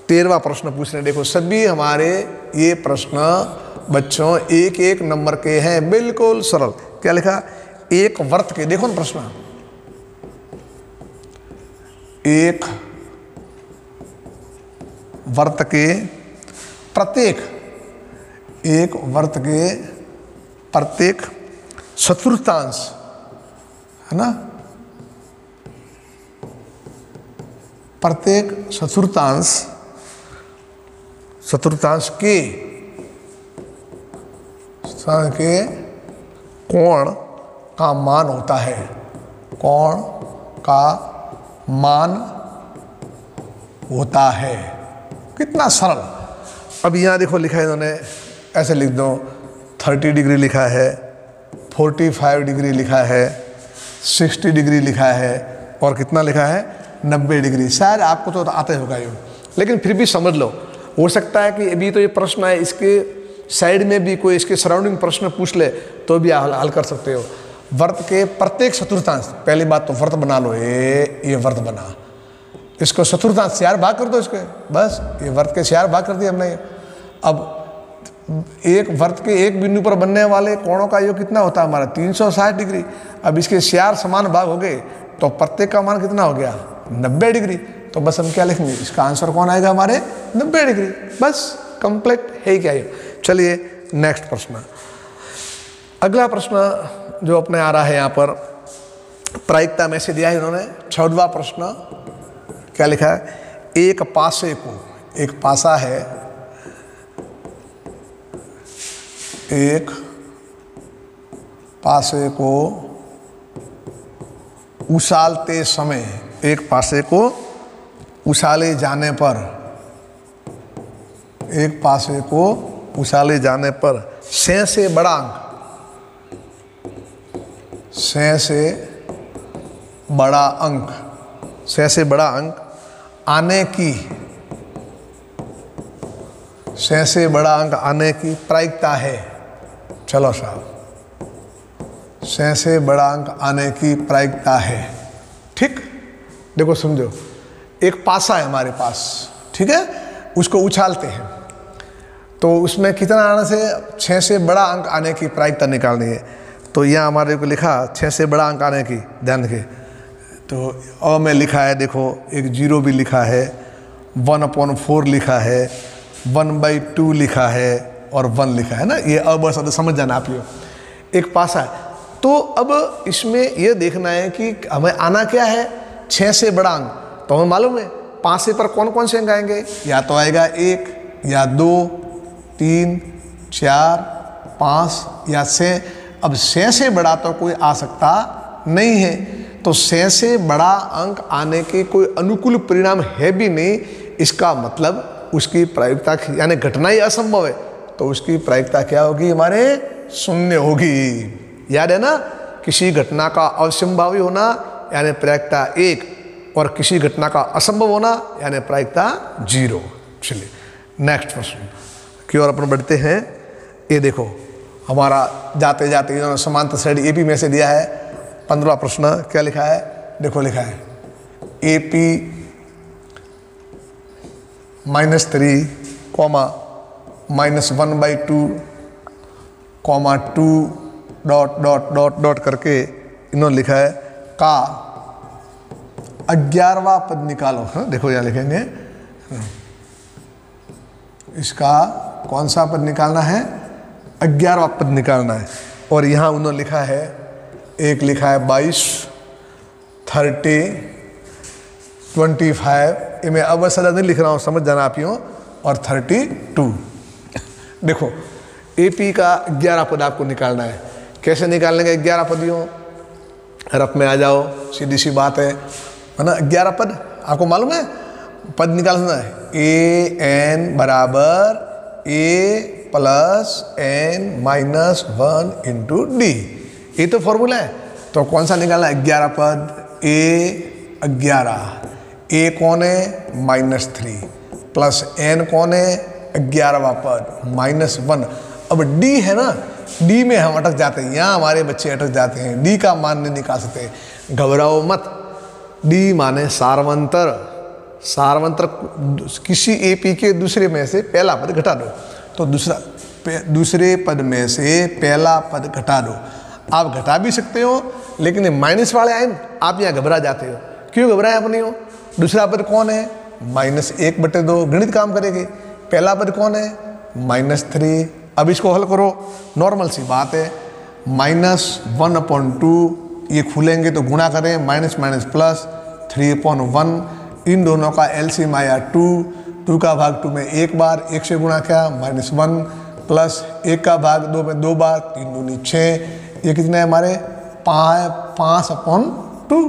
S1: 13वां प्रश्न पूछ रहे हैं। देखो सभी हमारे ये प्रश्न बच्चों 1-1 नंबर के हैं, बिल्कुल सरल। क्या लिखा? एक वर्त के, देखो ना प्रश्न, एक वर्त के प्रत्येक, एक वर्त के प्रत्येक चतुर्थांश, है ना, प्रत्येक चतुर्थांश के कोण का मान होता है, कोण का मान होता है। कितना सरल। अब यहाँ देखो लिखा है इन्होंने, ऐसे लिख दो, 30 डिग्री लिखा है, 45 डिग्री लिखा है, 60 डिग्री लिखा है, और कितना लिखा है? 90 डिग्री। शायद आपको तो आता ही होगा ये, लेकिन फिर भी समझ लो, हो सकता है कि अभी तो ये प्रश्न है, इसके साइड में भी कोई इसके सराउंडिंग प्रश्न पूछ ले तो भी हल कर सकते हो। वर्त के प्रत्येक चतुर्थांश, पहली बात तो वर्त बना लो, ये वर्त बना, इसको चतुर्थांश 4 भाग कर दो इसके, बस ये वर्त के 4 भाग कर दिए हमने। अब एक वर्त के एक बिंदु पर बनने वाले कोणों का योग कितना होता है हमारा? 360 डिग्री। अब इसके 4 समान भाग हो गए, तो प्रत्येक का मान कितना हो गया? 90 डिग्री। तो बस हम क्या लिखेंगे? इसका आंसर कौन आएगा हमारे? 90 डिग्री। बस कंप्लीट है क्या ये। चलिए नेक्स्ट प्रश्न, अगला प्रश्न जो अपने आ रहा है यहाँ पर, प्रायिकता में से दिया है इन्होंने। 14वां प्रश्न क्या लिखा है? एक पासे को, एक पासा है, एक पासे को उछालते समय, एक पासे को उछाले जाने पर, एक पासे को उछाले जाने पर 6 से बड़ा अंक, 6 से बड़ा अंक, 6 से बड़ा अंक आने की, 6 से बड़ा अंक आने की प्रायिकता है। चलो साहब, 6 से बड़ा अंक आने की प्रायिकता है। ठीक, देखो समझो, एक पासा है हमारे पास, ठीक है, उसको उछालते हैं, तो उसमें कितना आने से 6 से बड़ा अंक आने की प्रायिकता निकालनी है। तो यहाँ हमारे को लिखा 6 से बड़ा अंक आने की, ध्यान रखिए। तो अ में लिखा है, देखो एक 0 भी लिखा है, 1/4 लिखा है, 1/2 लिखा है, और 1 लिखा है ना। ये अब शब्द समझ जाना आप ये, एक पासा है। तो अब इसमें यह देखना है कि हमें आना क्या है? 6 से बड़ा अंक। तो हमें मालूम है पासे पर कौन कौन से अंक आएंगे? या तो आएगा 1 या 2 3 4 5 या 6। अब 6 से बड़ा तो कोई आ सकता नहीं है, तो 6 से बड़ा अंक आने के कोई अनुकूल परिणाम है भी नहीं। इसका मतलब उसकी प्रायिकता यानी घटना ही असंभव है, तो उसकी प्रायिकता क्या होगी? हमारे 0 होगी। याद है ना, किसी घटना का असंभावी होना यानी प्रायिकता 1, और किसी घटना का असंभव होना यानी प्रायिकता 0। चलिए नेक्स्ट प्रश्न की ओर अपन बढ़ते हैं। ये देखो हमारा जाते जाते इन्होंने समांतर श्रेणी एपी में से दिया है। 15वां प्रश्न क्या लिखा है? देखो लिखा है एपी -3, -1/2, 2 ... करके इन्होंने लिखा है का 11वां पद निकालो। हाँ देखो यहाँ लिखेंगे, इसका कौन सा पद निकालना है? 11वां पद निकालना है। और यहाँ उन्होंने लिखा है, एक लिखा है 22, 30, 25, ये मैं अब सदा नहीं लिख रहा हूँ, समझ जाना आप यूँ, और 32। देखो एपी का 11 पद आपको निकालना है। कैसे निकालने का 11 पद? यूँ रफ में आ जाओ, सीधी सी बात है ना। 11 पद आपको मालूम है? पद निकालना है, AN = a plus n minus 1 into D, ये तो फॉर्मूला है। तो कौन सा निकालना? 11 पद, a 11, a कौन है? -3 प्लस n कौन है? 11वां पद -1। अब d है ना, d में हम अटक जाते हैं, यहाँ हमारे बच्चे अटक जाते हैं, d का मान नहीं निकाल सकते। घबराओ मत, d माने सार्वंतर। सार्वंतर किसी AP के दूसरे में से पहला पद घटा दो, तो दूसरे पद में से पहला पद घटा दो। आप घटा भी सकते हो, लेकिन माइनस वाले आए आप यहाँ घबरा जाते हो। क्यों घबराए अपनी हो? दूसरा पद कौन है? -1/2, गणित काम करेगी। पहला पद कौन है? -3। अब इसको हल करो, नॉर्मल सी बात है। -1/2, ये खुलेंगे तो गुणा करें, माइनस माइनस प्लस 3/1। इन दोनों का एलसीएम आया 2 का भाग 2 में एक बार, 1 से गुणा किया -1 प्लस 1 का भाग 2 में 2 बार, 3 दूनी 6। ये कितने हमारे 5/2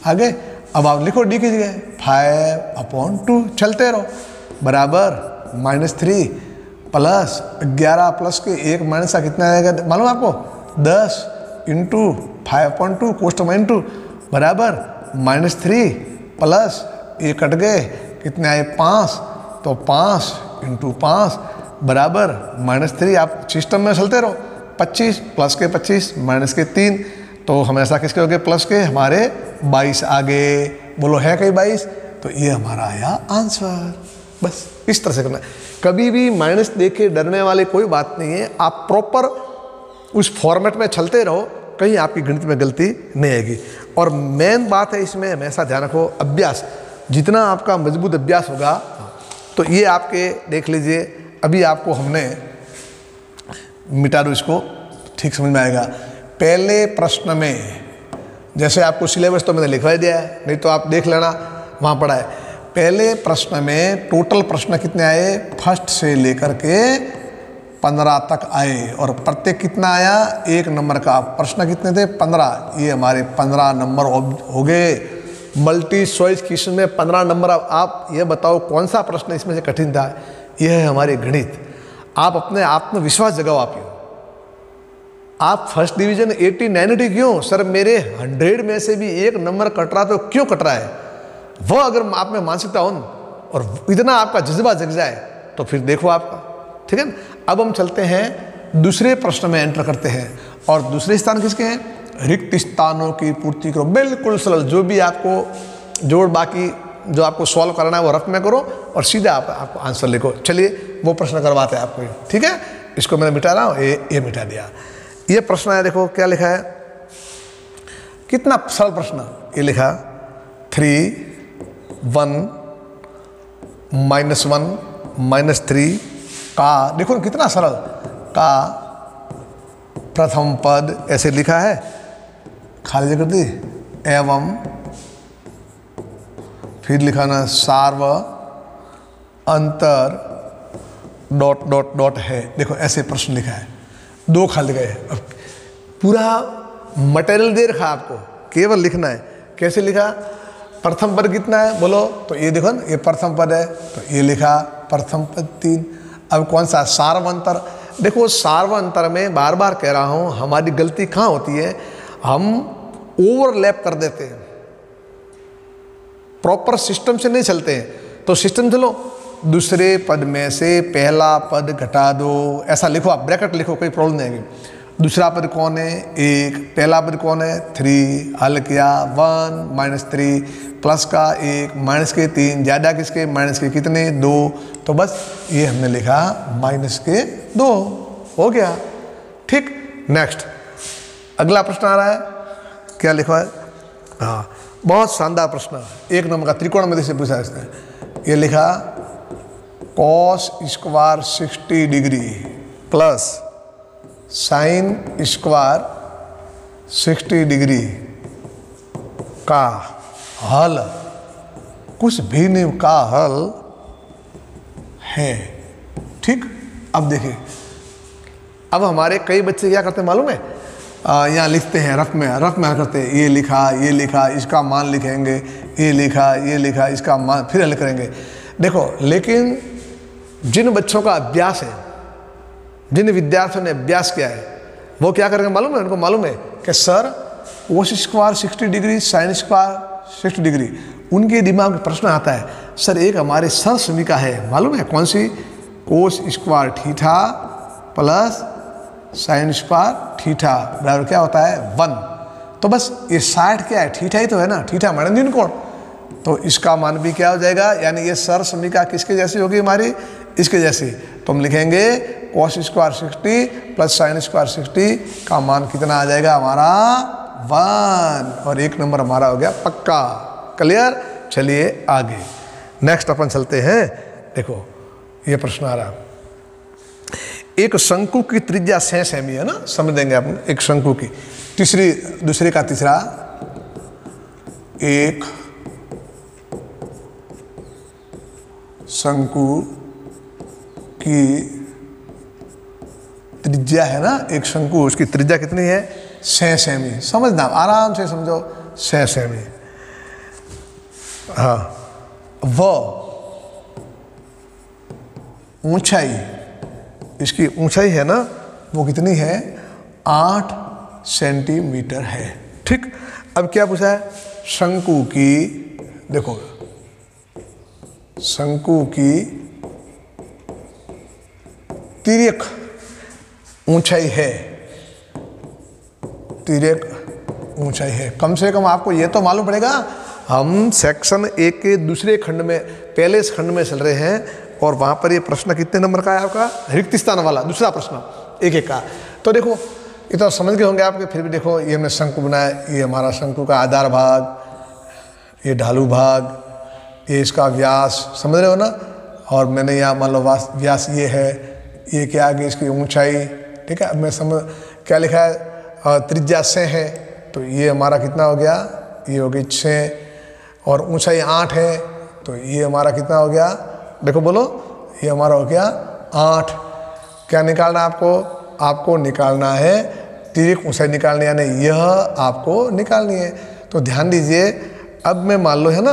S1: आगे। अब आप लिखो डी की जगह 5/2, चलते रहो, बराबर -3 प्लस 11 प्लस के 1 माइनस का कितना आएगा मालूम आपको? 10 इंटू 5/2 कोष्टक में इंटू बराबर -3 प्लस ये कट गए, कितने आए? 5। तो 5 इंटू 5 बराबर -3। आप सिस्टम में चलते रहो, 25 प्लस के 25 माइनस के 3, तो हमेशा किसके हो गए? प्लस के, हमारे 22 आगे। बोलो है कहीं 22? तो ये हमारा आया आंसर। बस इस तरह से करना है। कभी भी माइनस देखे डरने वाले कोई बात नहीं है। आप प्रॉपर उस फॉर्मेट में चलते रहो, कहीं आपकी गणित में गलती नहीं आएगी। और मेन बात है इसमें हमेशा ध्यान रखो, अभ्यास। जितना आपका मजबूत अभ्यास होगा, तो ये आपके देख लीजिए, अभी आपको हमने मिटा दो इसको, ठीक समझ में आएगा। पहले प्रश्न में, जैसे आपको सिलेबस तो मैंने लिखवा दिया है, नहीं तो आप देख लेना, वहाँ पढ़ा है। पहले प्रश्न में टोटल प्रश्न कितने आए? फर्स्ट से लेकर के 15 तक आए, और प्रत्येक कितना आया? 1 नंबर का। प्रश्न कितने थे? 15। ये हमारे 15 नंबर हो गए। मल्टी चॉइस क्वेश्चन में 15 नंबर। आप ये बताओ कौन सा प्रश्न इसमें से कठिन था? यह है हमारे गणित। आप अपने आत्मविश्वास जगाओ। आप फर्स्ट डिवीजन 80 90 क्यों? सर मेरे 100 में से भी 1 नंबर कट रहा, तो क्यों कट रहा है? वह अगर आप में मानसिकता हो और इतना आपका जज्बा जग जाए, तो फिर देखो आपका, ठीक है ना। अब हम चलते हैं दूसरे प्रश्न में एंटर करते हैं, और दूसरे स्थान किसके हैं? रिक्त स्थानों की पूर्ति करो। बिल्कुल सरल, जो भी आपको जोड़ बाकी जो आपको सॉल्व करना है वो रफ में करो, और सीधा आपको आंसर लिखो। चलिए वो प्रश्न करवाते हैं आपको, ठीक है। इसको मैंने मिटा रहा हूँ, ये मिटा दिया। ये प्रश्न है, देखो क्या लिखा है, कितना सरल प्रश्न। ये लिखा 3 1 -1 -3 का, देखो कितना सरल, का प्रथम पद ऐसे लिखा है, खाली जगह दी, एवं फिर लिखा ना सार्व अंतर ... है। देखो ऐसे प्रश्न लिखा है, 2 खाली गए। अब पूरा मटेरियल दे रखा आपको, केवल लिखना है। कैसे लिखा? प्रथम पद कितना है बोलो? तो ये देखो ना, ये प्रथम पद है, तो ये लिखा प्रथम पद 3। अब कौन सा? सार्वंतर। देखो सार्वंतर में बार बार कह रहा हूँ, हमारी गलती कहाँ होती है? हम ओवरलैप कर देते हैं, प्रॉपर सिस्टम से नहीं चलते हैं। तो सिस्टम चलो, दूसरे पद में से पहला पद घटा दो, ऐसा लिखो, आप ब्रैकेट लिखो, कोई प्रॉब्लम नहीं आएगी। दूसरा पद कौन है? 1। पहला पद कौन है? 3। हल किया 1 -3 प्लस का 1 माइनस के 3, ज़्यादा किसके? माइनस के कितने? 2। तो बस ये हमने लिखा -2 हो गया, ठीक। नेक्स्ट अगला प्रश्न आ रहा है, क्या लिखा है? हाँ, बहुत शानदार प्रश्न, 1 नंबर का, त्रिकोणमिति से पूछा इसने। ये लिखा cos square 60 degree plus sine square 60 degree का हल कुछ भी नहीं का हल है, ठीक। अब देखिए, अब हमारे कई बच्चे क्या करते हैं मालूम है? यहाँ लिखते हैं रफ में हल करते हैं। ये लिखा, इसका मान लिखेंगे, ये लिखा, इसका मान, फिर हल करेंगे। देखो, लेकिन जिन बच्चों का अभ्यास है, जिन विद्यार्थियों ने अभ्यास किया है, वो क्या करेंगे मालूम है? उनको मालूम है कि sir cos square 60 degree, sine square 60 degree. उनके दिमाग में प्रश्न आता है, सर एक हमारी सर समीका है, मालूम है कौन सी? Cos square theta plus sine square theta बराबर क्या होता है? 1। तो बस ये 60 क्या है? थीटा ही तो है ना, थीटा माने न्यून कोण। तो इसका मान भी क्या हो जाएगा? यानी ये सर समीका किसके जैसी होगी हमारी? इसके जैसी। तो हम लिखेंगे cos square 60 plus sine square 60 का मान कितना आ जाएगा हमारा? 1। और 1 नंबर हमारा हो गया पक्का। क्लियर? चलिए आगे नेक्स्ट अपन चलते हैं। देखो ये प्रश्न आ रहा, एक शंकु की त्रिज्या 6 सेमी है ना, समझ देंगे अपन। एक शंकु की दूसरे का तीसरा, एक शंकु की त्रिज्या है ना, एक शंकु, उसकी त्रिज्या कितनी है? 6 सेमी। समझना, आराम से समझो, 6 सेमी। हाँ, वो ऊंचाई, इसकी ऊंचाई है ना, वो कितनी है? 8 सेंटीमीटर है। ठीक। अब क्या पूछा है? शंकु की, देखो शंकु की तिर्यक ऊंचाई है, तिर्यक ऊंचाई है। कम से कम आपको ये तो मालूम पड़ेगा, हम सेक्शन 1 के दूसरे खंड में, पहले इस खंड में चल रहे हैं, और वहाँ पर ये प्रश्न कितने नंबर का है आपका? रिक्त स्थान वाला दूसरा प्रश्न, एक का। तो देखो ये तो समझ गए होंगे आपके, फिर भी देखो ये हमने शंकु बनाया, ये हमारा शंकु का आधार भाग, ये ढालू भाग, ये इसका व्यास, समझ रहे हो ना। और मैंने यहाँ मान लो व्यास ये है, ये क्या आगे इसकी ऊंचाई। ठीक है, अब मैं समझ क्या लिखा है? त्रिज्या 6 है, तो ये हमारा कितना हो गया? ये हो गई 6, और ऊंचाई 8 है, तो ये हमारा कितना हो गया? देखो बोलो, ये हमारा हो गया 8। क्या निकालना है आपको? आपको निकालना है तिर्यक ऊंचाई निकालनी, यानी यह आपको निकालनी है। तो ध्यान दीजिए, अब मैं मान लो है ना,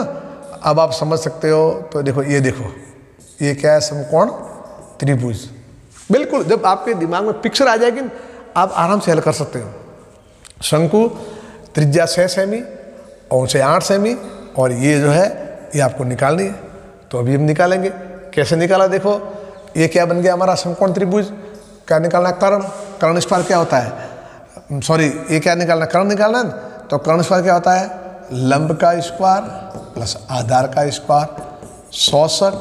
S1: अब आप समझ सकते हो। तो देखो ये देखो, ये क्या है? समकोण त्रिभुज। बिल्कुल, जब आपके दिमाग में पिक्चर आ जाएगी आप आराम से हल कर सकते हो। शंकु त्रिज्या 6 सेमी और ऊंचाई 8 सेमी, और ये जो है ये आपको निकालनी है। तो अभी हम निकालेंगे। कैसे निकाला? देखो ये क्या बन गया हमारा? समकोण त्रिभुज। क्या निकालना? कर्ण। कर्ण स्क्वायर क्या होता है? सॉरी, ये क्या निकालना? कर्ण निकालना है। तो कर्ण स्क्वायर क्या होता है? लंब का स्क्वायर प्लस आधार का स्क्वायर। 64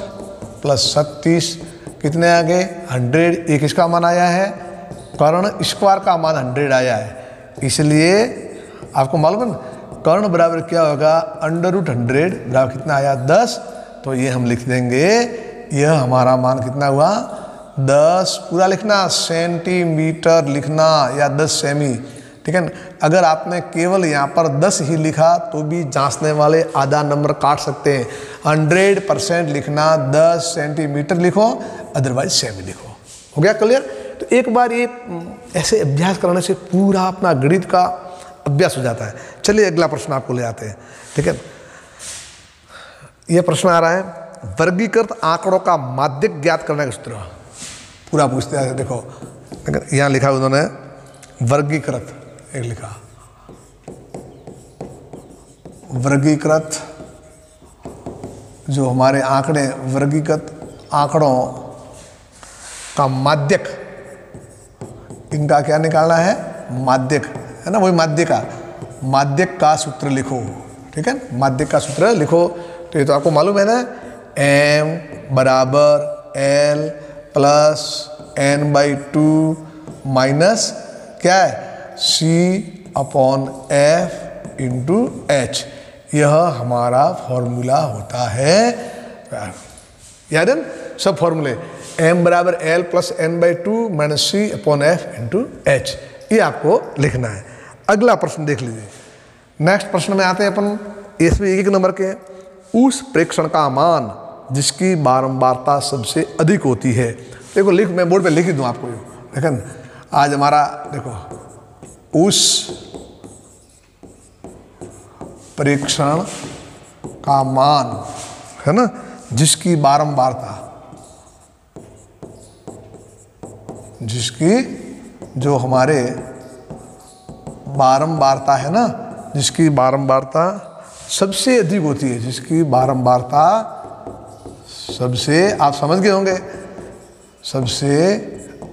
S1: प्लस 37 कितने आ गए? 100। एक इसका मान आया है, कर्ण स्क्वायर का मान 100 आया है। इसलिए आपको मालूम है ना, कर्ण बराबर क्या होगा? √100 बराबर कितना आया? 10। तो ये हम लिख देंगे, यह हमारा मान कितना हुआ? 10। पूरा लिखना, सेंटीमीटर लिखना या 10 सेमी। ठीक है ना। अगर आपने केवल यहाँ पर 10 ही लिखा तो भी जांचने वाले आधा नंबर काट सकते हैं। 100% लिखना, 10 सेंटीमीटर लिखो, अदरवाइज सेमी लिखो। हो गया क्लियर? तो एक बार ये ऐसे अभ्यास करने से पूरा अपना गणित का अभ्यास हो जाता है। चलिए अगला प्रश्न आपको ले आते हैं। ठीक है, यह प्रश्न आ रहा है, वर्गीकृत आंकड़ों का माध्यक ज्ञात करने का सूत्र। पूरा पूछते हैं। देखो यहाँ लिखा उन्होंने वर्गीकृत, एक लिखा वर्गीकृत, जो हमारे आंकड़े, वर्गीकृत आंकड़ों का माध्यक, इनका क्या निकालना है? माध्यक है ना, वही माध्यक का सूत्र लिखो। ठीक है, माध्यक का सूत्र लिखो। तो ये तो आपको मालूम है ना, m बराबर l प्लस n/2 माइनस क्या है? C/F into H। यह हमारा फॉर्मूला होता है। याद है सब फॉर्मूले? m बराबर l plus n/2 minus C/F into H। ये आपको लिखना है। अगला प्रश्न देख लीजिए। नेक्स्ट प्रश्न में आते हैं अपन, इसमें 1 नंबर के, उस प्रेक्षण का मान जिसकी बारंबारता सबसे अधिक होती है। देखो लिख, मैं बोर्ड पे लिख ही दूँ आपको। लेकिन आज हमारा देखो, उस प्रेक्षण का मान है ना, जिसकी बारंबारता जिसकी जो हमारे बारंबारता है ना, जिसकी बारंबारता सबसे अधिक होती है, जिसकी बारंबारता सबसे, आप समझ गए होंगे, सबसे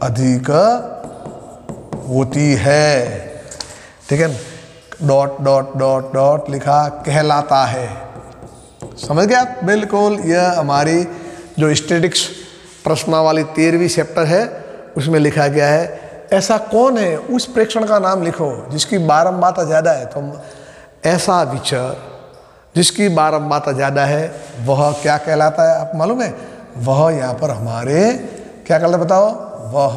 S1: अधिक होती है। ठीक है, डॉट डॉट डॉट डॉट लिखा, कहलाता है। समझ गए आप? बिल्कुल। यह हमारी जो स्टैटिक्स प्रश्नावली 13वीं चैप्टर है उसमें लिखा गया है। ऐसा कौन है, उस प्रेक्षण का नाम लिखो जिसकी बारंबारता ज़्यादा है। तो ऐसा विचार जिसकी बारंबारता ज़्यादा है वह क्या कहलाता है, आप मालूम है? वह यहाँ पर हमारे क्या कहलाता है बताओ? वह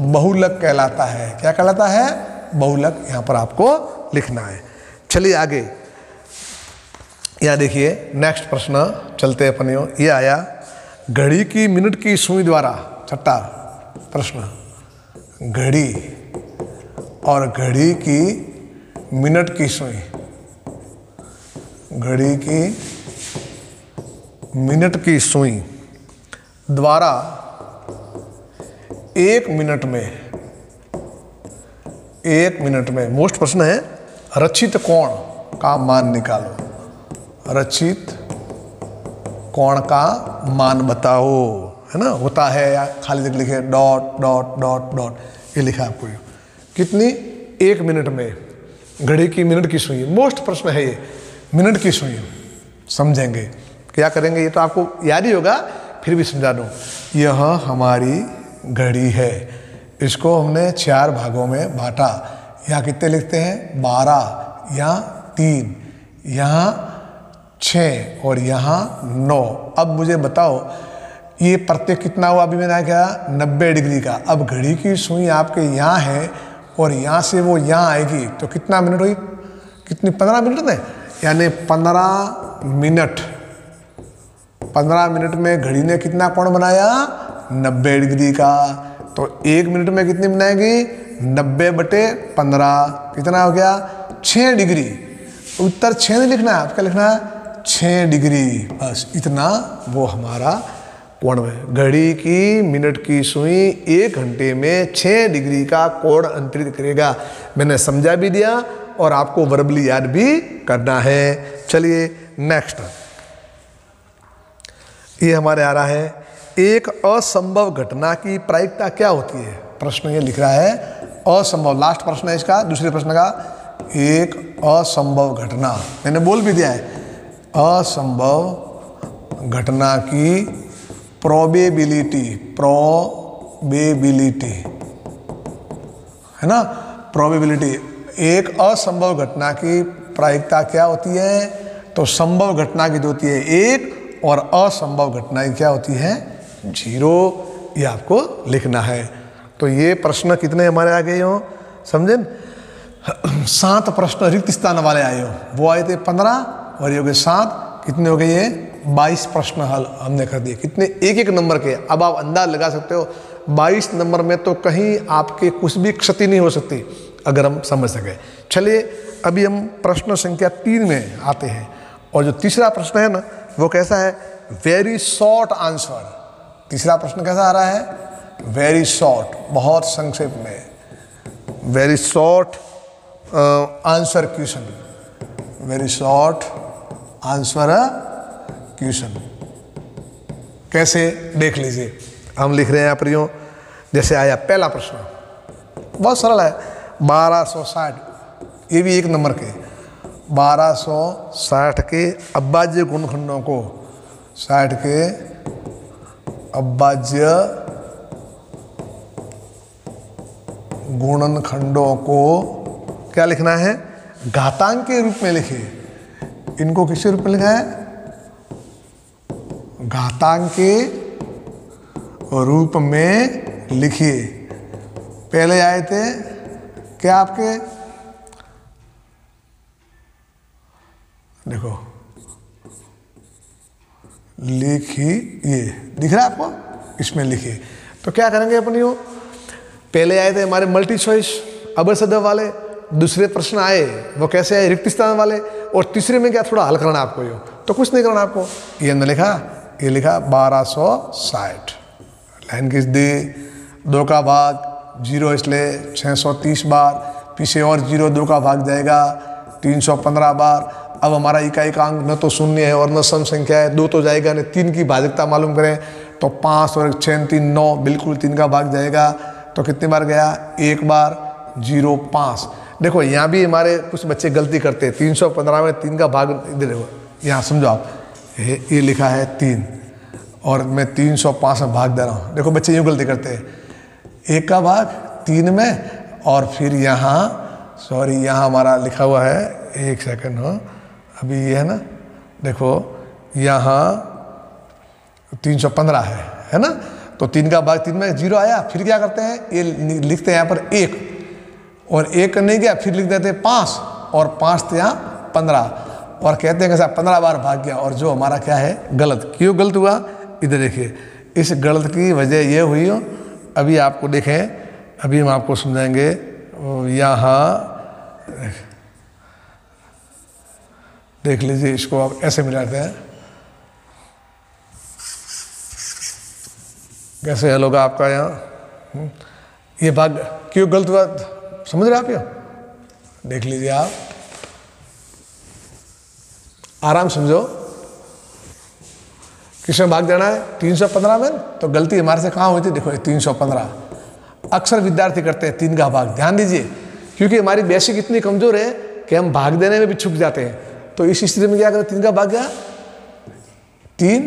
S1: बहुलक कहलाता है। क्या कहलाता है? बहुलक। यहाँ पर आपको लिखना है। चलिए आगे, यहाँ देखिए नेक्स्ट प्रश्न चलते हैं अपनियों। ये आया, घड़ी की मिनट की सुई द्वारा, छठा प्रश्न, घड़ी और घड़ी की मिनट की सुई, घड़ी की मिनट की सुई द्वारा 1 मिनट में मोस्ट प्रश्न है, रचित कोण का मान निकालो। रचित कोण का मान बताओ, है ना? होता है या खाली जगह लिखे डॉट डॉट डॉट डॉट, ये लिखा आपको। कितनी? 1 मिनट में घड़ी की मिनट की सुई, मोस्ट प्रश्न है ये, मिनट की सुई। समझेंगे क्या करेंगे, ये तो आपको याद ही होगा, फिर भी समझा दूँ। यह हमारी घड़ी है, इसको हमने 4 भागों में बांटा। यहाँ कितने लिखते हैं? 12, यहाँ 3, यहाँ 6 और यहाँ 9। अब मुझे बताओ ये प्रत्येक कितना हुआ? अभी मैंने क्या, 90 डिग्री का। अब घड़ी की सुई आपके यहाँ है और यहाँ से वो यहाँ आएगी तो कितना मिनट हुई? कितनी? 15 मिनट में, यानी 15 मिनट। 15 मिनट में घड़ी ने कितना कोण बनाया? 90 डिग्री का। तो 1 मिनट में कितनी बनाएगी? 90/15, कितना हो गया? 6 डिग्री। उत्तर 6 नहीं लिखना है, आपका लिखना है 6 डिग्री, बस इतना वो हमारा कोण है। घड़ी की मिनट की सुई 1 घंटे में 6 डिग्री का कोण अंतरित करेगा। मैंने समझा भी दिया और आपको वर्बली याद भी करना है। चलिए नेक्स्ट, ये हमारे आ रहा है, एक असंभव घटना की प्रायिकता क्या होती है? प्रश्न ये लिख रहा है असंभव, लास्ट प्रश्न है इसका, दूसरे प्रश्न का। एक असंभव घटना, मैंने बोल भी दिया है, असंभव घटना की प्रोबेबिलिटी है ना, प्रोबेबिलिटी। एक असंभव घटना की प्रायिकता क्या होती है? तो संभव घटना की होती है 1 और असंभव घटना की क्या होती है? 0। ये आपको लिखना है। तो ये प्रश्न कितने हमारे आ गए हो, समझे? 7 प्रश्न रिक्त स्थान वाले आए हो, वो आए थे 15 और ये हो गए 7। कितने हो गए? ये 22 प्रश्न हल हमने कर दिए। कितने? 1-1 नंबर के। अब आप अंदाज लगा सकते हो 22 नंबर में तो कहीं आपके कुछ भी क्षति नहीं हो सकती अगर हम समझ सके। चलिए अभी हम प्रश्न संख्या 3 में आते हैं। और जो तीसरा प्रश्न है ना, वो कैसा है? Very short answer. तीसरा प्रश्न कैसा आ रहा है? वेरी शॉर्ट, बहुत संक्षेप में। Very short answer question, very short answer question. कैसे? देख लीजिए, हम लिख रहे हैं यहाँ पर यूँ, जैसे आया पहला प्रश्न, बहुत सरल है। 1260, ये भी 1 नंबर के। 1260 के अभाज्य गुणनखंडों को, 60 के अभाज्य गुणनखंडों को क्या लिखना है? घातांक के रूप में लिखिए। इनको किस रूप में लिखा है? घातांक के रूप में लिखिए। पहले आए थे क्या आपके? देखो लिखिए, दिख रहा है आपको? इसमें लिखिए। तो क्या करेंगे अपनी हो? पहले आए थे हमारे मल्टी चॉइस अबर सदस्य वाले, दूसरे प्रश्न आए वो कैसे आए? रिक्त स्थान वाले, और तीसरे में क्या थोड़ा हल करना आपको। यो तो कुछ नहीं करना आपको। ये हमने लिखा, ये लिखा 1260, लाइन खींच दी। 2 का भाग 0 इसलिए 630 बार, पीछे और 0 2 का भाग जाएगा 315 बार। अब हमारा इकाई का अंक न तो शून्य है और न सम संख्या है, 2 तो जाएगा नहीं। 3 की भाजकता मालूम करें तो 5 और 6 3 9, बिल्कुल 3 का भाग जाएगा। तो कितनी बार गया? 1 बार 0 5। देखो यहाँ भी हमारे कुछ बच्चे गलती करते हैं। 315 में 3 का भाग, इधर देखो यहाँ समझो आप, ये लिखा है 3 और मैं 305 में भाग दे रहा हूँ। देखो बच्चे यूँ गलती करते हैं, 1 का भाग 3 में और फिर यहाँ, सॉरी यहाँ हमारा लिखा हुआ है, 1 सेकंड हो, अभी ये है ना, देखो यहाँ 315 है ना। तो 3 का भाग 3 में 0 आया, फिर क्या करते हैं, ये लिखते हैं यहाँ पर 1 और 1 नहीं गया, फिर लिख देते हैं 5 और 5 थे यहाँ 15 और कहते हैं कि साहब 15 बार भाग गया। और जो हमारा क्या है, गलत। क्यों गलत हुआ? इधर देखिए, इस गलत की वजह ये हुई हो, अभी आपको देखें, अभी हम आपको समझाएंगे। यहाँ देख लीजिए, इसको आप ऐसे मिलाते हैं, कैसे हल होगा आपका यहाँ। ये भाग क्यों गलत हुआ समझ रहे आप? ये देख लीजिए आप, आराम समझो। किसमें भाग जाना है? 315 में। तो गलती हमारे से कहाँ हुई थी? देखो 315 अक्सर विद्यार्थी करते हैं 3 का भाग। ध्यान दीजिए, क्योंकि हमारी बेसिक इतनी कमजोर है कि हम भाग देने में भी छुप जाते हैं। तो इस स्थिति में क्या करें? 3 का भाग गया 3,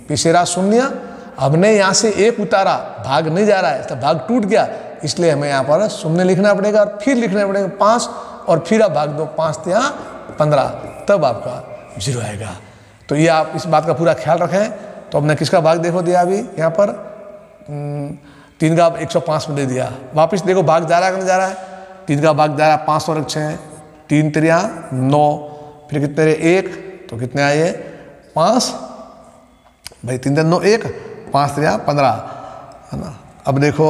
S1: पीछे रहा 0, हमने यहाँ से 1 उतारा, भाग नहीं जा रहा है, तो भाग टूट गया, इसलिए हमें यहाँ पर 0 लिखना पड़ेगा और फिर लिखना पड़ेगा 5 और फिर आप भाग दो, 5 थे यहाँ 15, तब आपका 0 आएगा। तो ये आप इस बात का पूरा ख्याल रखें। तो हमने किसका भाग देखो दिया अभी यहाँ पर, 3 का 105 में दे दिया। वापस देखो भाग जा रहा है कि नहीं जा रहा है? 3 का भाग जा रहा है, 5 और 6 3 3 9, फिर कितने रहे 1, तो कितने आए 5 भाई, 3 9 1, 5 3 15 है ना। अब देखो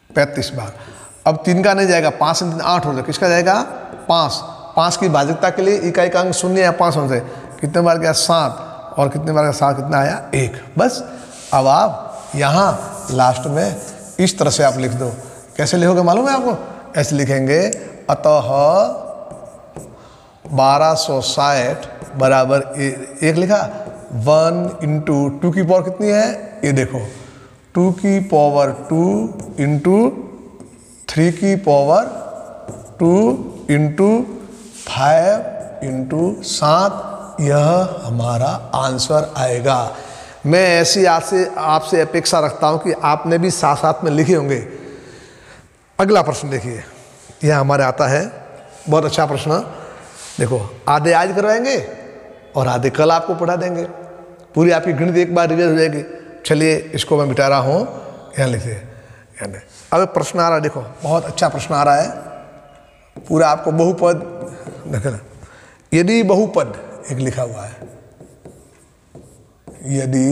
S1: 35 बार। अब 3 का नहीं जाएगा, 5 से 8 हो जाए, किसका जाएगा? 5। 5 की भाजकता के लिए इकाई का अंक 0 या 5 होने से कितने बार गया? 7 और कितने बार गया? 7 कितना आया? 1। बस अब आप यहाँ लास्ट में इस तरह से आप लिख दो। कैसे लिखोगे मालूम है आपको? ऐसे लिखेंगे, अतः 1260 बराबर 1 लिखा, 1 इंटू 2 की पावर कितनी है? ये देखो 2 की पावर 2 इंटू 3 की पावर 2 इंटू 5 इंटू 7, यह हमारा आंसर आएगा। मैं ऐसी आपसे अपेक्षा रखता हूं कि आपने भी साथ साथ में लिखे होंगे। अगला प्रश्न देखिए, यह हमारे आता है, बहुत अच्छा प्रश्न। देखो आधे आज करवाएंगे और आधे कल आपको पढ़ा देंगे, पूरी आपकी गणित एक बार रिवाइज हो जाएगी। चलिए इसको मैं मिटा रहा हूँ, यहाँ लिखिए। अब प्रश्न आ रहा है, देखो बहुत अच्छा प्रश्न आ रहा है, पूरा आपको बहुपद देखना। यदि बहुपद एक लिखा हुआ है, यदि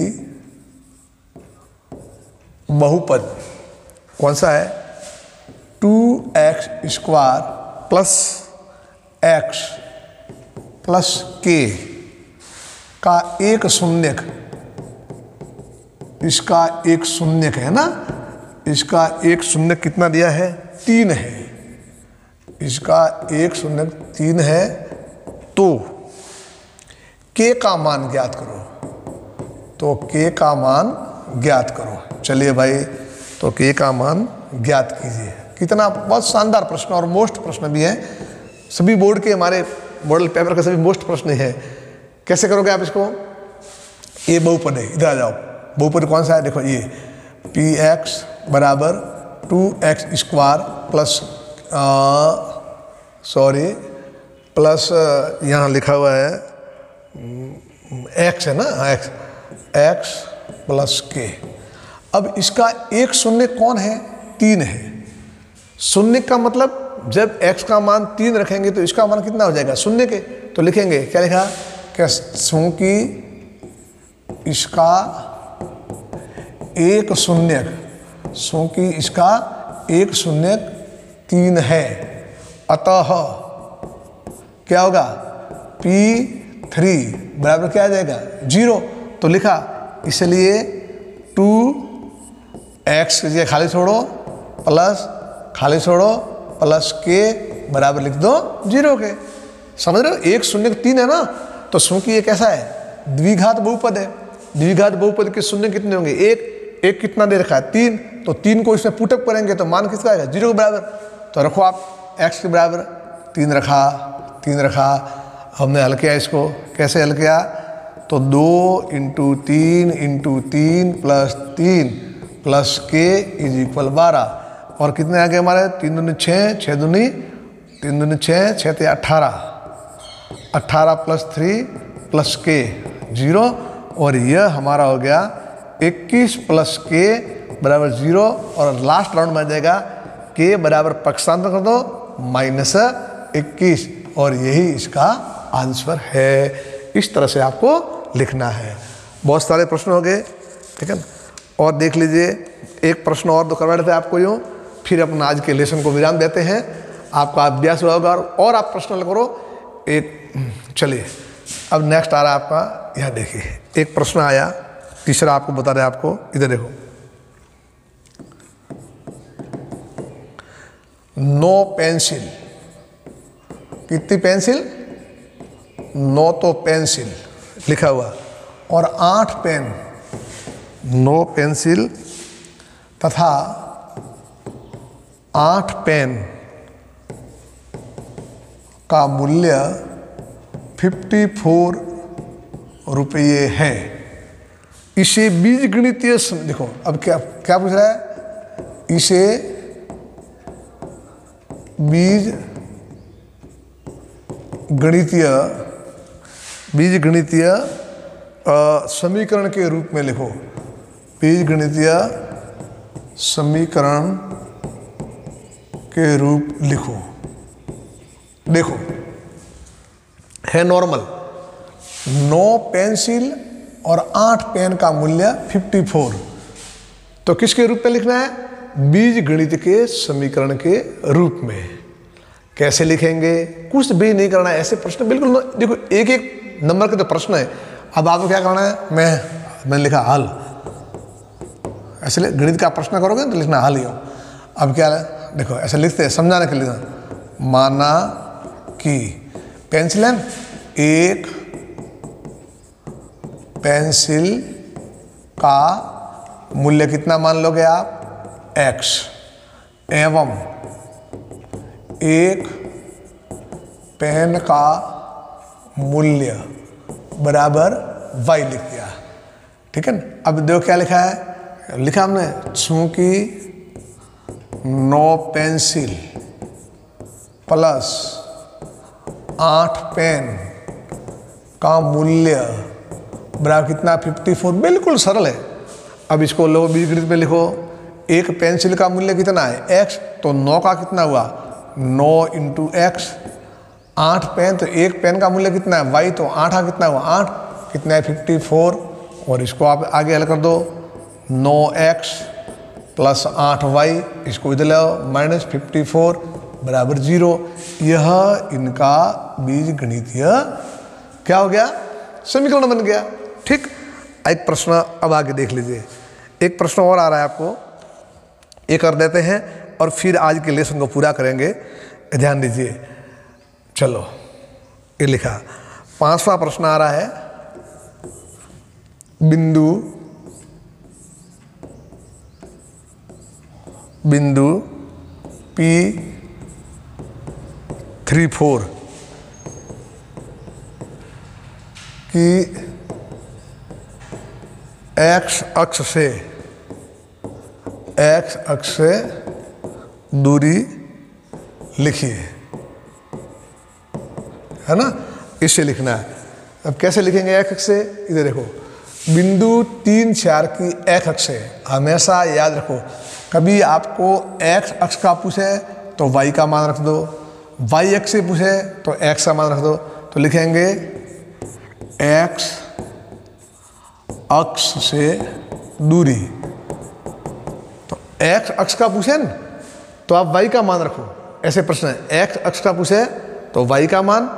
S1: बहुपद कौन सा है? 2x square plus x plus k का एक शून्यक, इसका एक शून्यक है ना, इसका एक शून्यक कितना दिया है? 3 है। इसका एक शून्यक 3 है। तो k का मान ज्ञात करो, तो k का मान ज्ञात करो। चलिए भाई, तो k का मान ज्ञात कीजिए। कितना बहुत शानदार प्रश्न और मोस्ट प्रश्न भी है, सभी बोर्ड के हमारे मॉडल पेपर के सभी मोस्ट प्रश्न है। कैसे करोगे आप इसको? ये बहुपद है, इधर आ जाओ। बहुपद कौन सा है? देखो ये px बराबर 2x स्क्वायर प्लस प्लस यहाँ लिखा हुआ है x है ना, x प्लस k। अब इसका एक शून्य कौन है? 3 है। शून्य का मतलब जब x का मान 3 रखेंगे तो इसका मान कितना हो जाएगा? शून्य के। तो लिखेंगे क्या लिखा? क्या? क्योंकि इसका एक शून्यक, क्योंकि इसका एक शून्यक 3 है, अतः क्या होगा? P3 बराबर क्या आ जाएगा? 0। तो लिखा, इसलिए 2x कीजिए, खाली छोड़ो, प्लस खाली छोड़ो प्लस के बराबर लिख दो 0 के। समझ रहे हो, 1 शून्य 3 है ना, तो चूंकि ये कैसा है, द्विघात बहुपद है। द्विघात बहुपद के शून्य कितने होंगे, एक कितना दे रखा है 3, तो 3 को इसमें पुटअप करेंगे तो मान किसका आएगा 0 के बराबर। तो रखो आप x के बराबर 3 रखा। हमने हल किया इसको, कैसे हल किया, तो 2 × 3 प्लस 3 प्लस के इज इक्वल 12, और कितने आ गए हमारे 3 दूनी 6, 6 दूनी 3 दूनी 6, 6 ते 18 प्लस 3 प्लस के 0, और यह हमारा हो गया 21 प्लस के बराबर 0, और लास्ट राउंड में आ जाएगा के बराबर पक्षांतर कर दो -21, और यही इसका आंसर है। इस तरह से आपको लिखना है। बहुत सारे प्रश्न हो गए, ठीक है ना। और देख लीजिए, एक प्रश्न और तो करवा देते हैं आपको यूँ, फिर अपना आज के लेसन को विराम देते हैं। आपका अभ्यास हुआ होगा और आप प्रश्न करो एक। चलिए अब नेक्स्ट आ रहा है आपका, यहाँ देखिए एक प्रश्न आया, तीसरा आपको बता रहे आपको, इधर देखो। नो पेंसिल, कितनी पेंसिल, 9 तो पेंसिल लिखा हुआ, और 8 पेन, 9 पेंसिल तथा 8 पेन का मूल्य 54 रुपये है। इसे बीजगणितीय देखो, अब क्या क्या पूछ रहा है, इसे बीजगणितीय समीकरण के रूप में लिखो। बीजगणितीय समीकरण के रूप लिखो। देखो है नॉर्मल, 9 पेंसिल और 8 पेन का मूल्य 54, तो किसके रूप में लिखना है, बीज गणित के समीकरण के रूप में। कैसे लिखेंगे, कुछ भी नहीं करना है, ऐसे प्रश्न बिल्कुल देखो, एक एक नंबर के तो प्रश्न है। अब आपको क्या करना है, मैंने लिखा हल, ऐसे गणित का प्रश्न करोगे तो लिखना हल ही हो। अब क्या है, देखो ऐसे लिखते हैं समझाने के लिए, माना कि पेंसिल है, एक पेंसिल का मूल्य कितना मान लोगे आप, x, एवं एक पेन का मूल्य बराबर y लिख दिया, ठीक है ना। अब देखो क्या लिखा है, लिखा हमने चूंकि 9 पेंसिल प्लस 8 पेन का मूल्य बराबर कितना 54, बिल्कुल सरल है। अब इसको लो बीजगणित में लिखो, एक पेंसिल का मूल्य कितना है x, तो 9 का कितना हुआ 9 × x, 8 पेन, तो एक पेन का मूल्य कितना है y, तो 8 का कितना हुआ 8, कितना है 54, और इसको आप आगे हल कर दो, 9x प्लस 8y, इसको इधर लो -54 बराबर 0। यह इनका बीजगणितीय क्या हो गया, समीकरण बन गया। ठीक, एक प्रश्न अब आगे देख लीजिए, एक प्रश्न और आ रहा है आपको, ये कर देते हैं और फिर आज के लेसन को पूरा करेंगे। ध्यान दीजिए, चलो ये लिखा 5वां प्रश्न आ रहा है, बिंदु P34 की x अक्ष से दूरी लिखिए, है ना, इससे लिखना है। अब कैसे लिखेंगे x अक्ष से, इधर देखो, बिंदु 3, 4 की x अक्ष से, हमेशा याद रखो, कभी आपको x अक्ष का पूछे तो y का मान रख दो, y अक्ष से पूछे तो x का मान रख दो। तो लिखेंगे x अक्ष से दूरी, तो x अक्ष का पूछे न तो आप y का मान रखो, ऐसे प्रश्न है। x अक्ष का पूछे तो y का मान,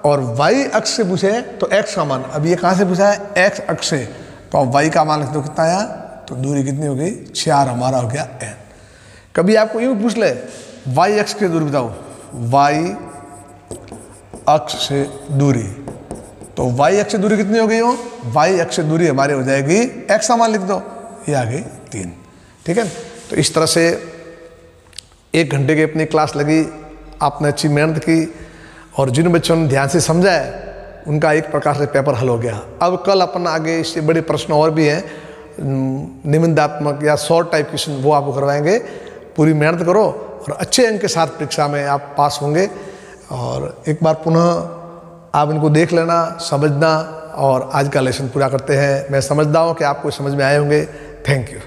S1: और y अक्ष से पूछे तो x का मान। अब ये कहाँ से पूछा है, x अक्ष से, तो आप y का मान लिख दो, कितना आया तो दूरी कितनी हो गई 4, हमारा हो गया n। कभी आपको यूँ पूछ ले y अक्ष की दूरी बताओ, y अक्ष से दूरी, तो y अक्ष से दूरी कितनी हो गई हो, y अक्ष से दूरी हमारी हो जाएगी x का मान लिख दो, ये आ गई 3। ठीक है, तो इस तरह से 1 घंटे की अपनी क्लास लगी, आपने अच्छी मेहनत की और जिन बच्चों ने ध्यान से समझा है उनका एक प्रकार से पेपर हल हो गया। अब कल अपन आगे इससे बड़े प्रश्न और भी हैं, निबंधात्मक या शॉर्ट टाइप क्वेश्चन, वो आपको करवाएंगे। पूरी मेहनत करो और अच्छे अंक के साथ परीक्षा में आप पास होंगे। और एक बार पुनः आप इनको देख लेना, समझना, और आज का लेसन पूरा करते हैं। मैं समझता हूँ कि आपको समझ में आए होंगे। Thank you.